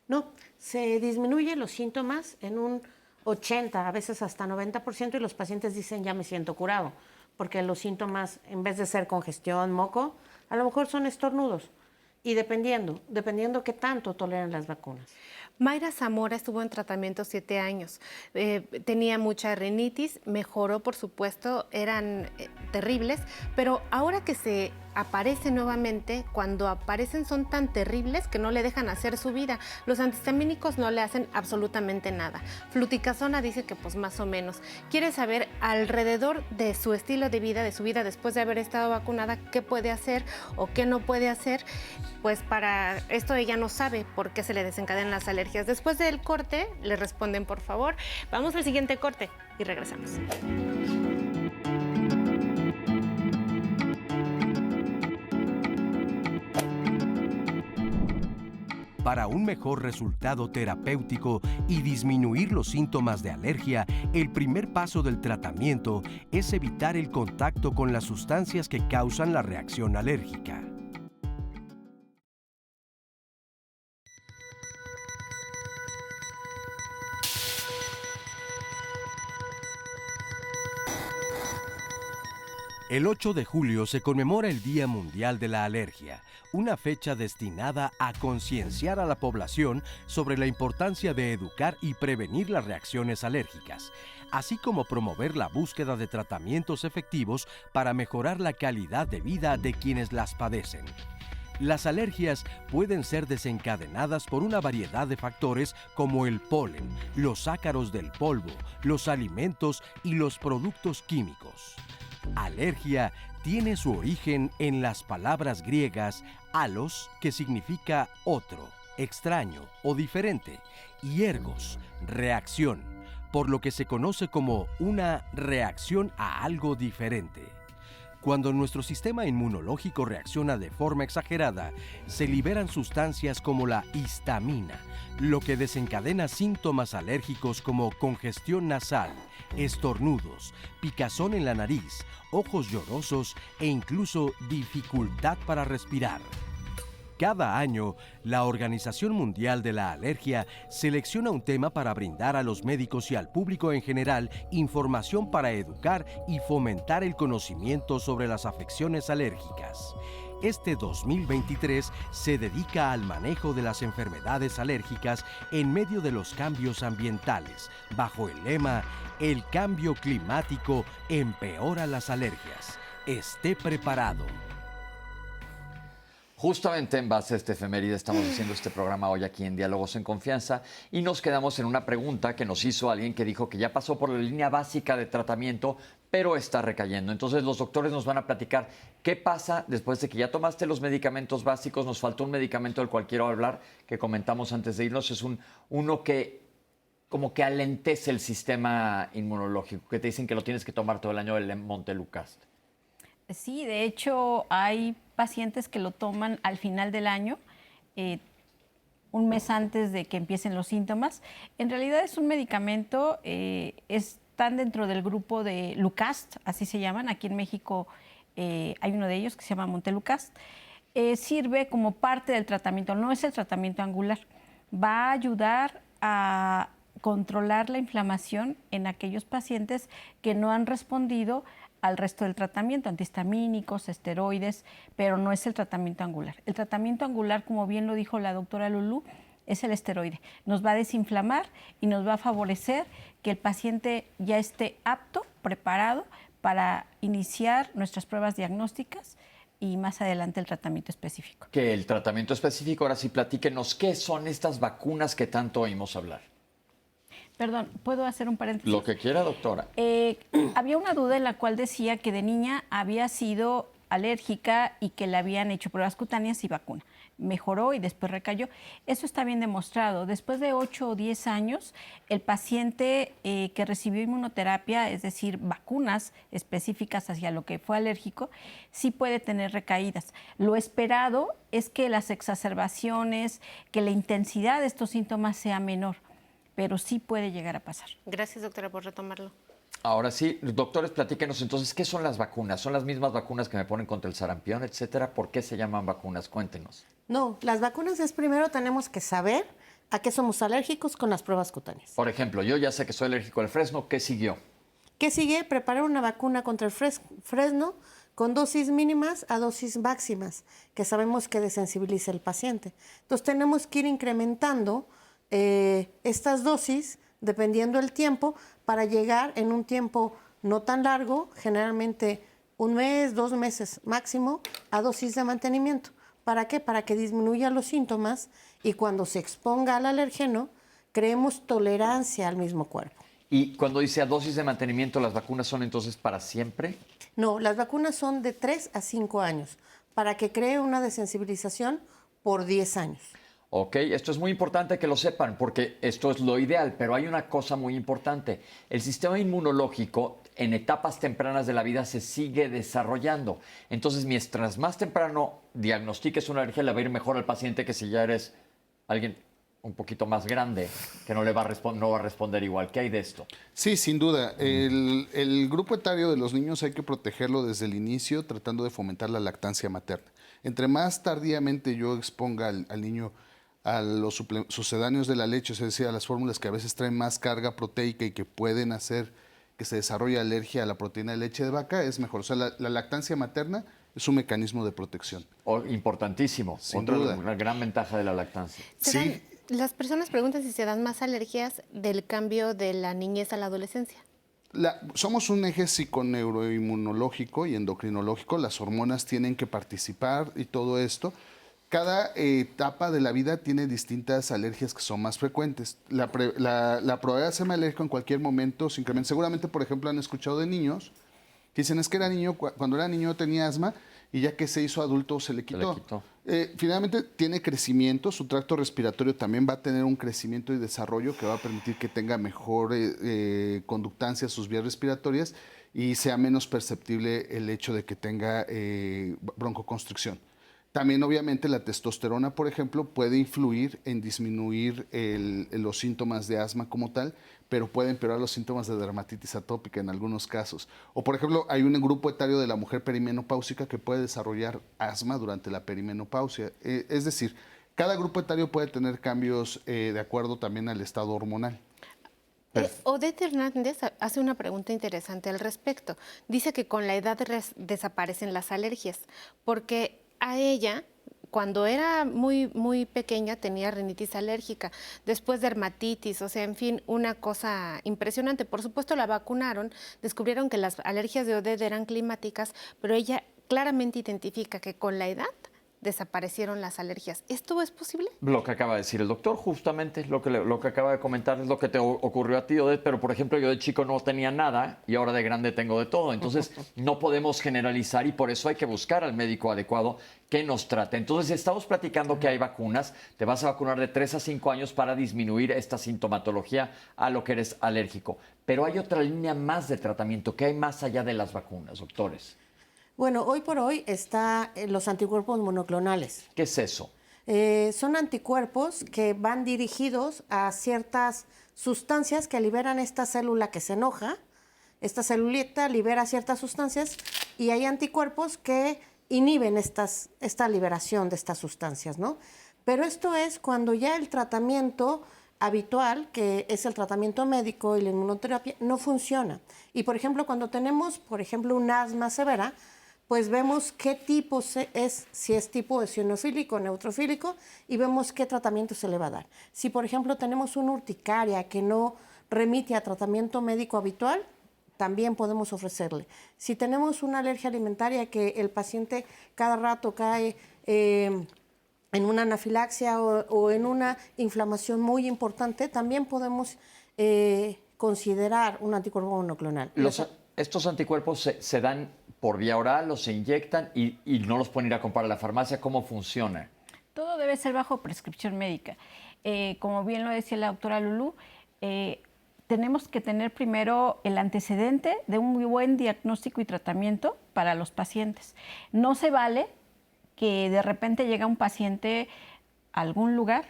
No, se disminuyen los síntomas en un 80, a veces hasta 90%, y los pacientes dicen ya me siento curado, porque los síntomas, en vez de ser congestión, moco, a lo mejor son estornudos. Y dependiendo qué tanto toleran las vacunas.
Mayra Zamora estuvo en tratamiento 7 años, tenía mucha rinitis, mejoró por supuesto, eran terribles, pero ahora que se aparece nuevamente, cuando aparecen son tan terribles que no le dejan hacer su vida. Los antihistamínicos no le hacen absolutamente nada. Fluticasona dice que pues más o menos. Quiere saber alrededor de su estilo de vida, de su vida después de haber estado vacunada, qué puede hacer o qué no puede hacer. Pues para esto ella no sabe por qué se le desencadenan las alergias. Después del corte, le responden por favor. Vamos al siguiente corte y regresamos.
Para un mejor resultado terapéutico y disminuir los síntomas de alergia, el primer paso del tratamiento es evitar el contacto con las sustancias que causan la reacción alérgica. El 8 de julio se conmemora el Día Mundial de la Alergia, una fecha destinada a concienciar a la población sobre la importancia de educar y prevenir las reacciones alérgicas, así como promover la búsqueda de tratamientos efectivos para mejorar la calidad de vida de quienes las padecen. Las alergias pueden ser desencadenadas por una variedad de factores como el polen, los ácaros del polvo, los alimentos y los productos químicos. Alergia tiene su origen en las palabras griegas alos, que significa otro, extraño o diferente, y ergos, reacción, por lo que se conoce como una reacción a algo diferente. Cuando nuestro sistema inmunológico reacciona de forma exagerada, se liberan sustancias como la histamina, lo que desencadena síntomas alérgicos como congestión nasal, estornudos, picazón en la nariz, ojos llorosos e incluso dificultad para respirar. Cada año, la Organización Mundial de la Alergia selecciona un tema para brindar a los médicos y al público en general información para educar y fomentar el conocimiento sobre las afecciones alérgicas. Este 2023 se dedica al manejo de las enfermedades alérgicas en medio de los cambios ambientales, bajo el lema "El cambio climático empeora las alergias. Esté preparado".
Justamente en base a este efeméride estamos haciendo este programa hoy aquí en Diálogos en Confianza y nos quedamos en una pregunta que nos hizo alguien que dijo que ya pasó por la línea básica de tratamiento, pero está recayendo. Entonces los doctores nos van a platicar qué pasa después de que ya tomaste los medicamentos básicos. Nos faltó un medicamento del cual quiero hablar, que comentamos antes de irnos. Es uno que como que alentece el sistema inmunológico, que te dicen que lo tienes que tomar todo el año, el Montelukast.
Sí, de hecho hay pacientes que lo toman al final del año, un mes antes de que empiecen los síntomas. En realidad es un medicamento, están dentro del grupo de Lucast, así se llaman. Aquí en México hay uno de ellos que se llama Montelukast. Sirve como parte del tratamiento, no es el tratamiento angular. Va a ayudar a controlar la inflamación en aquellos pacientes que no han respondido al resto del tratamiento, antihistamínicos, esteroides, pero no es el tratamiento angular. El tratamiento angular, como bien lo dijo la doctora Lulú, es el esteroide. Nos va a desinflamar y nos va a favorecer que el paciente ya esté apto, preparado para iniciar nuestras pruebas diagnósticas y más adelante el tratamiento específico.
Que el tratamiento específico, ahora sí platíquenos, ¿qué son estas vacunas que tanto oímos hablar?
Perdón, ¿puedo hacer un paréntesis?
Lo que quiera, doctora.
Había una duda en la cual decía que de niña había sido alérgica y que le habían hecho pruebas cutáneas y vacuna. Mejoró y después recayó. Eso está bien demostrado. Después de 8 o 10 años, el paciente que recibió inmunoterapia, es decir, vacunas específicas hacia lo que fue alérgico, sí puede tener recaídas. Lo esperado es que las exacerbaciones, que la intensidad de estos síntomas sea menor, pero sí puede llegar a pasar.
Gracias, doctora, por retomarlo.
Ahora sí, doctores, platíquenos entonces, ¿qué son las vacunas? ¿Son las mismas vacunas que me ponen contra el sarampión, etcétera? ¿Por qué se llaman vacunas? Cuéntenos.
No, las vacunas es primero tenemos que saber a qué somos alérgicos con las pruebas cutáneas.
Por ejemplo, yo ya sé que soy alérgico al fresno, ¿qué siguió?
¿Qué sigue? Preparar una vacuna contra el fresno con dosis mínimas a dosis máximas, que sabemos que desensibiliza al paciente. Entonces tenemos que ir incrementando estas dosis dependiendo del tiempo para llegar en un tiempo no tan largo, generalmente 1 mes, 2 meses máximo, a dosis de mantenimiento. ¿Para qué? Para que disminuya los síntomas y cuando se exponga al alérgeno, creemos tolerancia al mismo cuerpo.
Y cuando dice a dosis de mantenimiento, ¿las vacunas son entonces para siempre?
No, las vacunas son de 3 a 5 años, para que cree una desensibilización por 10 años.
Ok, esto es muy importante que lo sepan porque esto es lo ideal, pero hay una cosa muy importante. El sistema inmunológico en etapas tempranas de la vida se sigue desarrollando. Entonces, mientras más temprano diagnostiques una alergia, le va a ir mejor al paciente que si ya eres alguien un poquito más grande, que no va a responder igual. ¿Qué hay de esto?
Sí, sin duda. El grupo etario de los niños hay que protegerlo desde el inicio, tratando de fomentar la lactancia materna. Entre más tardíamente yo exponga al niño a los sucedáneos de la leche, es decir, a las fórmulas que a veces traen más carga proteica y que pueden hacer que se desarrolle alergia a la proteína de leche de vaca, es mejor. O sea, la lactancia materna es un mecanismo de protección.
Importantísimo. Una gran ventaja de la lactancia.
Sí.
Las personas preguntan si se dan más alergias del cambio de la niñez a la adolescencia.
Somos un eje psiconeuroinmunológico y endocrinológico. Las hormonas tienen que participar y todo esto. Cada etapa de la vida tiene distintas alergias que son más frecuentes. La probabilidad de hacerme alérgico en cualquier momento se incrementa. Seguramente, por ejemplo, han escuchado de niños que dicen, es que era niño, cuando era niño tenía asma y ya que se hizo adulto se le quitó. Finalmente tiene crecimiento, su tracto respiratorio también va a tener un crecimiento y desarrollo que va a permitir que tenga mejor conductancia a sus vías respiratorias y sea menos perceptible el hecho de que tenga broncoconstricción. También, obviamente, la testosterona, por ejemplo, puede influir en disminuir los síntomas de asma como tal, pero puede empeorar los síntomas de dermatitis atópica en algunos casos. O, por ejemplo, hay un grupo etario de la mujer perimenopáusica que puede desarrollar asma durante la perimenopausia. Es decir, cada grupo etario puede tener cambios de acuerdo también al estado hormonal.
Odette Hernández hace una pregunta interesante al respecto. Dice que con la edad desaparecen las alergias, porque a ella, cuando era muy, muy pequeña, tenía rinitis alérgica, después dermatitis, o sea, en fin, una cosa impresionante. Por supuesto, la vacunaron, descubrieron que las alergias de Odette eran climáticas, pero ella claramente identifica que con la edad desaparecieron las alergias. ¿Esto es posible?
Lo que acaba de decir el doctor, justamente, lo que acaba de comentar es lo que te ocurrió a ti, Odette, pero por ejemplo yo de chico no tenía nada y ahora de grande tengo de todo. Entonces no podemos generalizar y por eso hay que buscar al médico adecuado que nos trate. Entonces estamos platicando que hay vacunas, te vas a vacunar de 3 a 5 años para disminuir esta sintomatología a lo que eres alérgico. Pero hay otra línea más de tratamiento. ¿Qué hay más allá de las vacunas, doctores?
Bueno, hoy por hoy están los anticuerpos monoclonales.
¿Qué es eso?
Son anticuerpos que van dirigidos a ciertas sustancias que liberan esta célula que se enoja. Esta celulita libera ciertas sustancias y hay anticuerpos que inhiben esta liberación de estas sustancias, ¿no? Pero esto es cuando ya el tratamiento habitual, que es el tratamiento médico y la inmunoterapia, no funciona. Y, por ejemplo, cuando tenemos, por ejemplo, un asma severa, pues vemos qué tipo es, si es tipo eosinofílico o neutrofílico, y vemos qué tratamiento se le va a dar. Si, por ejemplo, tenemos una urticaria que no remite a tratamiento médico habitual, también podemos ofrecerle. Si tenemos una alergia alimentaria que el paciente cada rato cae en una anafilaxia o en una inflamación muy importante, también podemos considerar un anticuerpo monoclonal.
¿Estos anticuerpos se dan por vía oral o se inyectan y no los pueden ir a comprar a la farmacia? ¿Cómo funciona?
Todo debe ser bajo prescripción médica. Como bien lo decía la doctora Lulú, tenemos que tener primero el antecedente de un muy buen diagnóstico y tratamiento para los pacientes. No se vale que de repente llega un paciente a algún lugar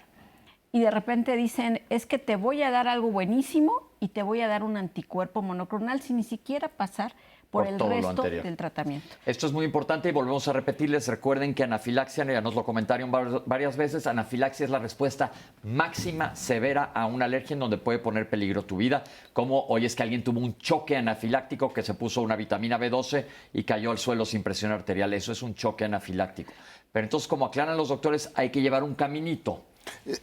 y de repente dicen, es que te voy a dar algo buenísimo y te voy a dar un anticuerpo monoclonal sin ni siquiera pasar por el resto del tratamiento.
Esto es muy importante y volvemos a repetirles. Recuerden que anafilaxia, ya nos lo comentaron varias veces, anafilaxia es la respuesta máxima severa a una alergia en donde puede poner peligro tu vida. Como hoy es que alguien tuvo un choque anafiláctico, que se puso una vitamina B12 y cayó al suelo sin presión arterial. Eso es un choque anafiláctico. Pero entonces, como aclaran los doctores, hay que llevar un caminito.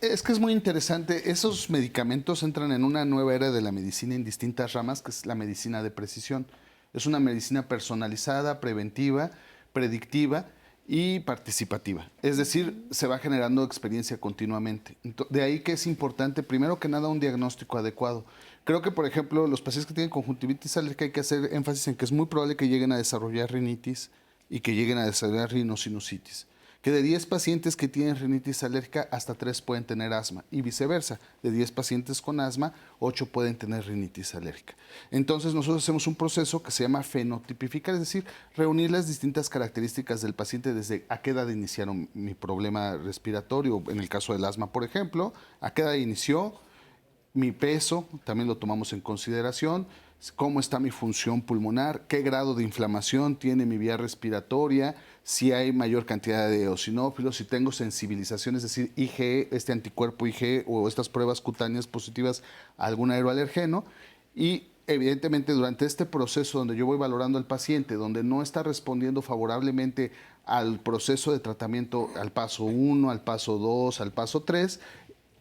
Es que es muy interesante. Esos medicamentos entran en una nueva era de la medicina en distintas ramas, que es la medicina de precisión. Es una medicina personalizada, preventiva, predictiva y participativa. Es decir, se va generando experiencia continuamente. De ahí que es importante, primero que nada, un diagnóstico adecuado. Creo que, por ejemplo, los pacientes que tienen conjuntivitis alérgica hay que hacer énfasis en que es muy probable que lleguen a desarrollar rinitis y que lleguen a desarrollar rinosinusitis. Que de 10 pacientes que tienen rinitis alérgica, hasta 3 pueden tener asma y viceversa. De 10 pacientes con asma, 8 pueden tener rinitis alérgica. Entonces nosotros hacemos un proceso que se llama fenotipificar, es decir, reunir las distintas características del paciente desde a qué edad iniciaron mi problema respiratorio, en el caso del asma, por ejemplo, a qué edad inició, mi peso, también lo tomamos en consideración, cómo está mi función pulmonar, qué grado de inflamación tiene mi vía respiratoria, si hay mayor cantidad de eosinófilos, si tengo sensibilización, es decir, IgE, este anticuerpo IgE o estas pruebas cutáneas positivas a algún aeroalergeno. Y evidentemente durante este proceso donde yo voy valorando al paciente, donde no está respondiendo favorablemente al proceso de tratamiento, al paso 1, al paso 2, al paso 3,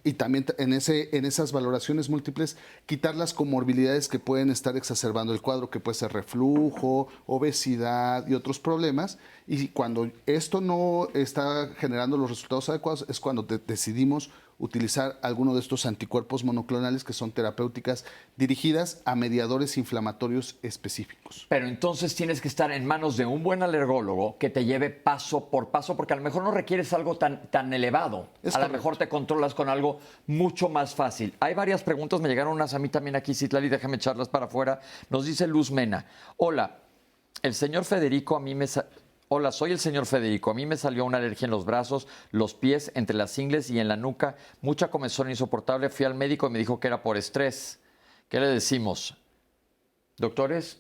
y también en esas valoraciones múltiples, quitar las comorbilidades que pueden estar exacerbando el cuadro, que puede ser reflujo, obesidad y otros problemas. Y cuando esto no está generando los resultados adecuados, es cuando decidimos utilizar alguno de estos anticuerpos monoclonales, que son terapéuticas dirigidas a mediadores inflamatorios específicos.
Pero entonces tienes que estar en manos de un buen alergólogo que te lleve paso por paso, porque a lo mejor no requieres algo tan elevado. A lo mejor te controlas con algo mucho más fácil. Hay varias preguntas, me llegaron unas a mí también aquí, Citlali, déjame echarlas para afuera. Nos dice Luz Mena. Hola, el señor Federico Hola, soy el señor Federico. A mí me salió una alergia en los brazos, los pies, entre las ingles y en la nuca. Mucha comezón insoportable. Fui al médico y me dijo que era por estrés. ¿Qué le decimos? ¿Doctores?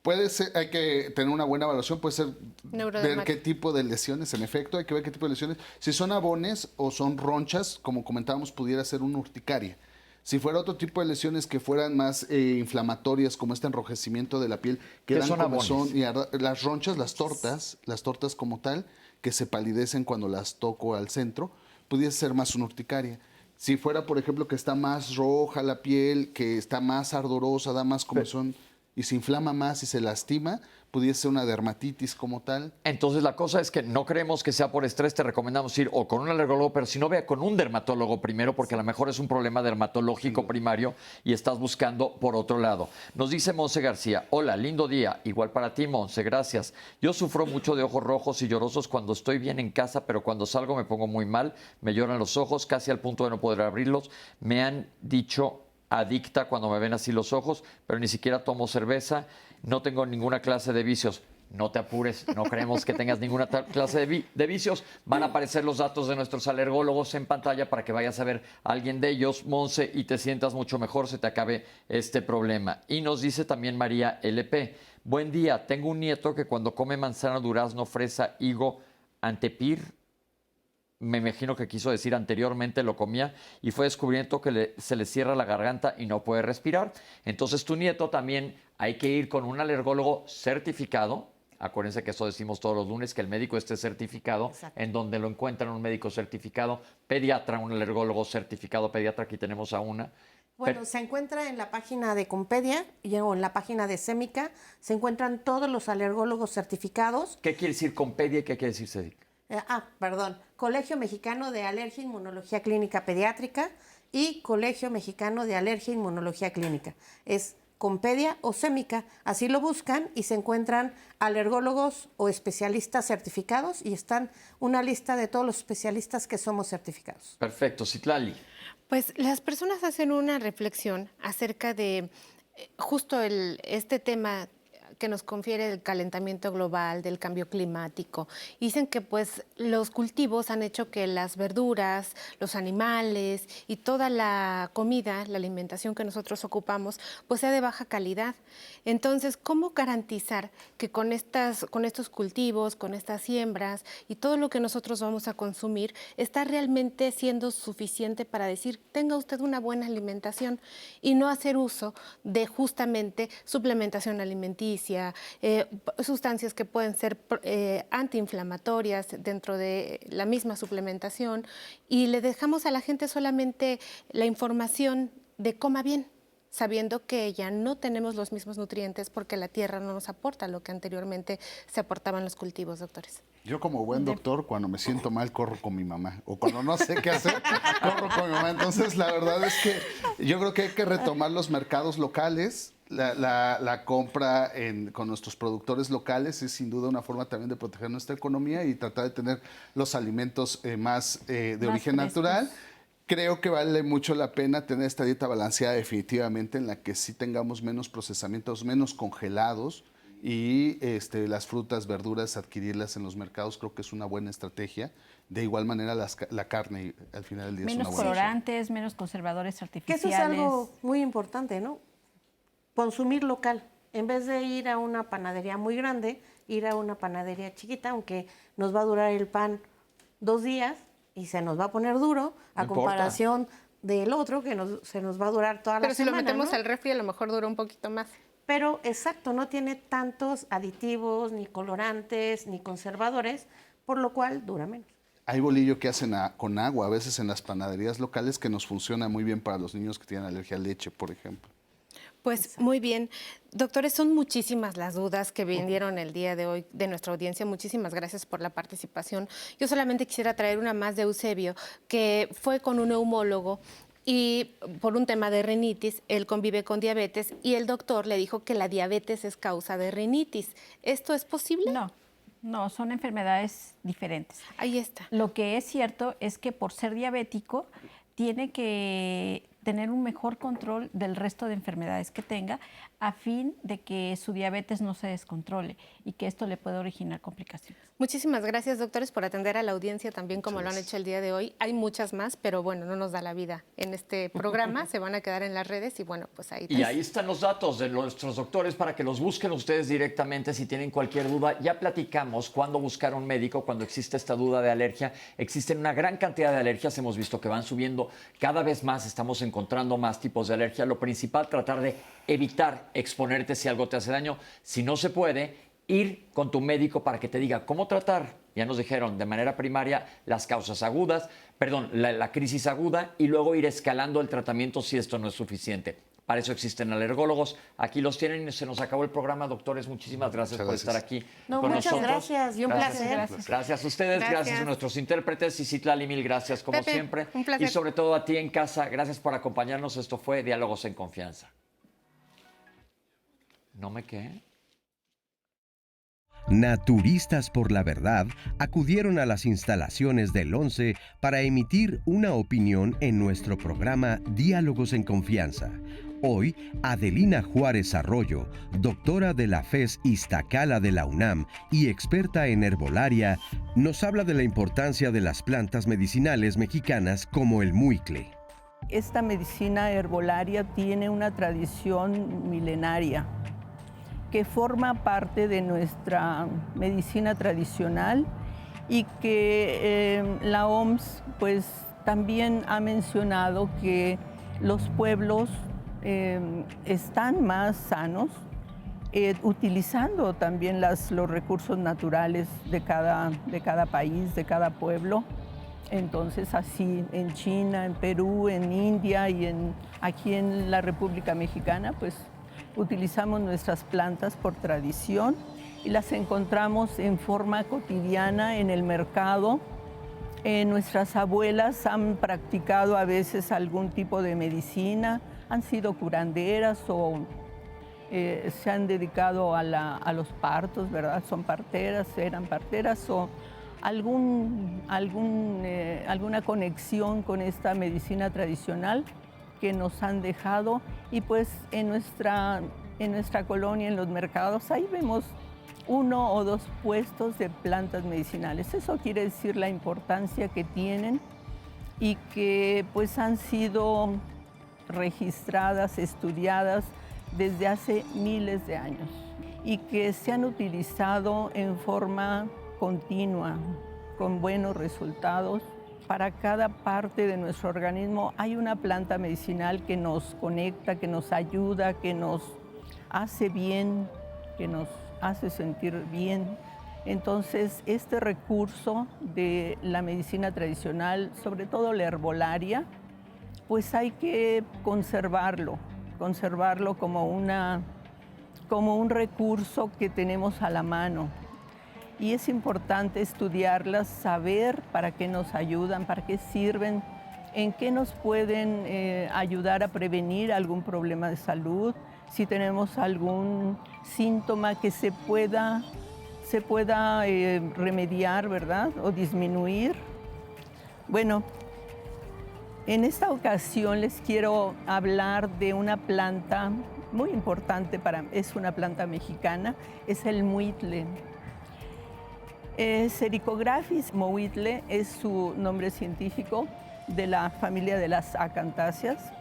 Puede ser, hay que tener una buena evaluación, puede ser ver qué tipo de lesiones, en efecto, hay que ver qué tipo de lesiones. Si son abones o son ronchas, como comentábamos, pudiera ser una urticaria. Si fuera otro tipo de lesiones que fueran más inflamatorias, como este enrojecimiento de la piel, que dan comezón, y las ronchas, las tortas como tal, que se palidecen cuando las toco al centro, pudiese ser más una urticaria. Si fuera, por ejemplo, que está más roja la piel, que está más ardorosa, da más comezón y se inflama más y se lastima, pudiese ser una dermatitis como tal.
Entonces la cosa es que no creemos que sea por estrés, te recomendamos ir o con un alergólogo, pero si no, vea con un dermatólogo primero, porque a lo mejor es un problema dermatológico primario y estás buscando por otro lado. Nos dice Monse García, hola, lindo día, igual para ti, Monse, gracias. Yo sufro mucho de ojos rojos y llorosos cuando estoy bien en casa, pero cuando salgo me pongo muy mal, me lloran los ojos, casi al punto de no poder abrirlos. Me han dicho adicta cuando me ven así los ojos, pero ni siquiera tomo cerveza, no tengo ninguna clase de vicios. No te apures, no creemos que tengas ninguna clase de vicios. Van a aparecer los datos de nuestros alergólogos en pantalla para que vayas a ver a alguien de ellos, Monse, y te sientas mucho mejor, se te acabe este problema. Y nos dice también María LP, buen día, tengo un nieto que cuando come manzana, durazno, fresa, higo, antepir, me imagino que quiso decir anteriormente, lo comía y fue descubriendo que se le cierra la garganta y no puede respirar. Entonces tu nieto también hay que ir con un alergólogo certificado. Acuérdense que eso decimos todos los lunes, que el médico esté certificado. Exacto. En donde lo encuentran un médico certificado, pediatra, un alergólogo certificado pediatra, aquí tenemos a una.
Bueno, se encuentra en la página de Compedia o en la página de Semica, se encuentran todos los alergólogos certificados.
¿Qué quiere decir Compedia y qué quiere decir Semica?
Colegio Mexicano de Alergia e Inmunología Clínica Pediátrica y Colegio Mexicano de Alergia e Inmunología Clínica. Es Compedia o Semica, así lo buscan y se encuentran alergólogos o especialistas certificados y están una lista de todos los especialistas que somos certificados.
Perfecto, Citlali.
Pues las personas hacen una reflexión acerca de justo este tema que nos confiere el calentamiento global, del cambio climático. Dicen que pues los cultivos han hecho que las verduras, los animales y toda la comida, la alimentación que nosotros ocupamos, pues sea de baja calidad. Entonces, ¿cómo garantizar que con estos cultivos, con estas siembras y todo lo que nosotros vamos a consumir está realmente siendo suficiente para decir, tenga usted una buena alimentación y no hacer uso de justamente suplementación alimenticia, sustancias que pueden ser antiinflamatorias dentro de la misma suplementación y le dejamos a la gente solamente la información de coma bien, sabiendo que ya no tenemos los mismos nutrientes porque la tierra no nos aporta lo que anteriormente se aportaban los cultivos, doctores.
Yo como buen doctor, cuando me siento mal, corro con mi mamá. O cuando no sé qué hacer, corro con mi mamá. Entonces, la verdad es que yo creo que hay que retomar los mercados locales. La compra con nuestros productores locales es sin duda una forma también de proteger nuestra economía y tratar de tener los alimentos más de origen natural. Creo que vale mucho la pena tener esta dieta balanceada definitivamente, en la que sí tengamos menos procesamientos, menos congelados y las frutas, verduras, adquirirlas en los mercados. Creo que es una buena estrategia. De igual manera la carne al final del día es una buena
menos colorantes, menos conservadores artificiales.
Que eso es algo muy importante, ¿no? Consumir local. En vez de ir a una panadería muy grande, ir a una panadería chiquita, aunque nos va a durar el pan 2 días y se nos va a poner duro, a comparación del otro que se nos va a durar toda la semana.
Pero si lo metemos al refri, a lo mejor dura un poquito más.
Pero exacto, no tiene tantos aditivos, ni colorantes, ni conservadores, por lo cual dura menos.
Hay bolillo que hacen con agua, a veces en las panaderías locales, que nos funciona muy bien para los niños que tienen alergia a leche, por ejemplo.
Pues muy bien. Doctores, son muchísimas las dudas que vinieron el día de hoy de nuestra audiencia. Muchísimas gracias por la participación. Yo solamente quisiera traer una más de Eusebio, que fue con un neumólogo y por un tema de rinitis, él convive con diabetes y el doctor le dijo que la diabetes es causa de rinitis. ¿Esto es posible?
No, son enfermedades diferentes.
Ahí está.
Lo que es cierto es que por ser diabético tiene que tener un mejor control del resto de enfermedades que tenga a fin de que su diabetes no se descontrole y que esto le pueda originar complicaciones.
Muchísimas gracias, doctores, por atender a la audiencia también como lo han hecho el día de hoy. Hay muchas más, pero bueno, no nos da la vida en este programa, se van a quedar en las redes y bueno, pues ahí.
Y ahí están los datos de nuestros doctores para que los busquen ustedes directamente si tienen cualquier duda. Ya platicamos cuándo buscar un médico cuando existe esta duda de alergia. Existen una gran cantidad de alergias, hemos visto que van subiendo cada vez más, estamos encontrando más tipos de alergia. Lo principal, tratar de evitar exponerte si algo te hace daño. Si no se puede, ir con tu médico para que te diga cómo tratar. Ya nos dijeron de manera primaria las causas agudas, la crisis aguda y luego ir escalando el tratamiento si esto no es suficiente. Para eso existen alergólogos. Aquí los tienen. Se nos acabó el programa, doctores. Muchísimas gracias por estar aquí con
muchas
nosotros.
Gracias y un placer.
Gracias a ustedes, gracias a nuestros intérpretes. Y Citlali, mil gracias como
Pepe,
siempre.
un placer.
Y sobre todo a ti en casa, gracias por acompañarnos. Esto fue Diálogos en Confianza. ¿No me qué?
Naturistas por la Verdad acudieron a las instalaciones del 11 para emitir una opinión en nuestro programa Diálogos en Confianza. Hoy, Adelina Juárez Arroyo, doctora de la FES Iztacala de la UNAM y experta en herbolaria, nos habla de la importancia de las plantas medicinales mexicanas como el muicle.
Esta medicina herbolaria tiene una tradición milenaria que forma parte de nuestra medicina tradicional y que la OMS pues también ha mencionado que los pueblos están más sanos utilizando también los recursos naturales de cada país, de cada pueblo. Entonces así en China, en Perú, en India y aquí en la República Mexicana, pues utilizamos nuestras plantas por tradición y las encontramos en forma cotidiana en el mercado. Nuestras abuelas han practicado a veces algún tipo de medicina, han sido curanderas o se han dedicado a los partos, ¿verdad? Son parteras, eran parteras o alguna conexión con esta medicina tradicional que nos han dejado. Y pues en nuestra colonia, en los mercados, ahí vemos 1 o 2 puestos de plantas medicinales. Eso quiere decir la importancia que tienen y que pues han sido registradas, estudiadas desde hace miles de años y que se han utilizado en forma continua, con buenos resultados. Para cada parte de nuestro organismo hay una planta medicinal que nos conecta, que nos ayuda, que nos hace bien, que nos hace sentir bien. Entonces, este recurso de la medicina tradicional, sobre todo la herbolaria, pues hay que conservarlo como un recurso que tenemos a la mano. Y es importante estudiarlas, saber para qué nos ayudan, para qué sirven, en qué nos pueden ayudar a prevenir algún problema de salud, si tenemos algún síntoma que se pueda remediar, ¿verdad? O disminuir. Bueno, en esta ocasión les quiero hablar de una planta muy importante es una planta mexicana, es el muitle. Sericographis mowitle es su nombre científico, de la familia de las acantáceas.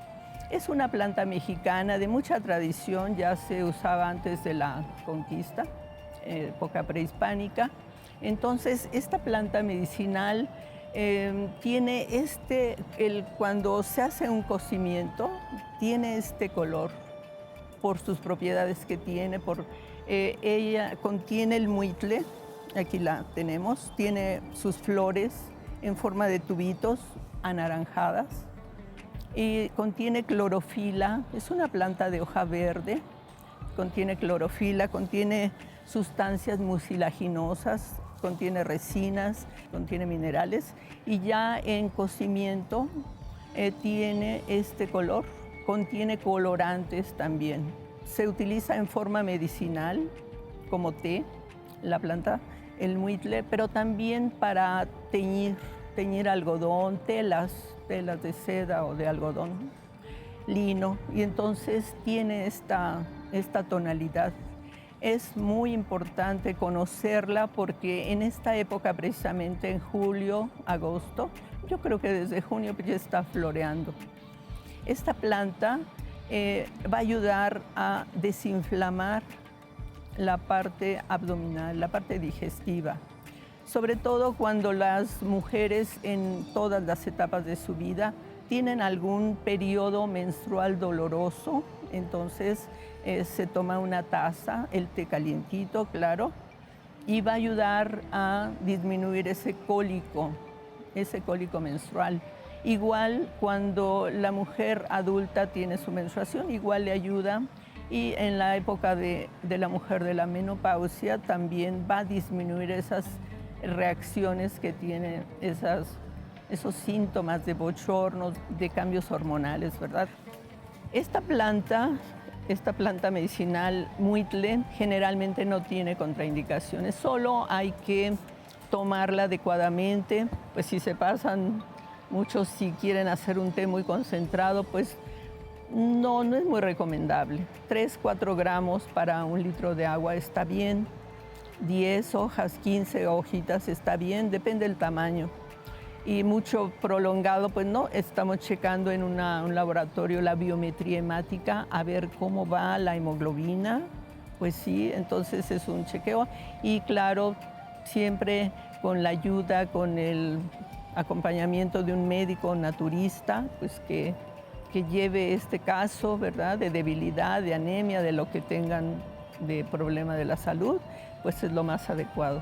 Es una planta mexicana de mucha tradición, ya se usaba antes de la conquista, época prehispánica. Entonces, esta planta medicinal tiene cuando se hace un cocimiento, tiene este color por sus propiedades que tiene, ella contiene el muitle, aquí la tenemos, tiene sus flores en forma de tubitos anaranjadas y contiene clorofila, es una planta de hoja verde, contiene clorofila, contiene sustancias mucilaginosas, contiene resinas, contiene minerales y ya en cocimiento tiene este color, contiene colorantes también. Se utiliza en forma medicinal como té, la planta, el muitle, pero también para teñir algodón, telas de seda o de algodón, lino, y entonces tiene esta tonalidad. Es muy importante conocerla porque en esta época, precisamente en julio, agosto, yo creo que desde junio ya está floreando. Esta planta va a ayudar a desinflamar la parte abdominal, la parte digestiva, sobre todo cuando las mujeres en todas las etapas de su vida tienen algún periodo menstrual doloroso, entonces se toma una taza, el té calientito, claro, y va a ayudar a disminuir ese cólico menstrual. Igual cuando la mujer adulta tiene su menstruación, igual le ayuda. Y en la época de la mujer de la menopausia también va a disminuir esas reacciones que tiene, esos síntomas de bochornos, de cambios hormonales, ¿verdad? Esta planta medicinal muitle generalmente no tiene contraindicaciones, solo hay que tomarla adecuadamente, pues si se pasan muchos, si quieren hacer un té muy concentrado, pues no es muy recomendable. 3-4 gramos para 1 litro de agua está bien. 10 hojas, 15 hojitas está bien, depende del tamaño. Y mucho prolongado, pues no, estamos checando en un laboratorio la biometría hemática a ver cómo va la hemoglobina. Pues sí, entonces es un chequeo. Y claro, siempre con la ayuda, con el acompañamiento de un médico naturista, pues que lleve este caso, ¿verdad?, de debilidad, de anemia, de lo que tengan de problema de la salud, pues es lo más adecuado.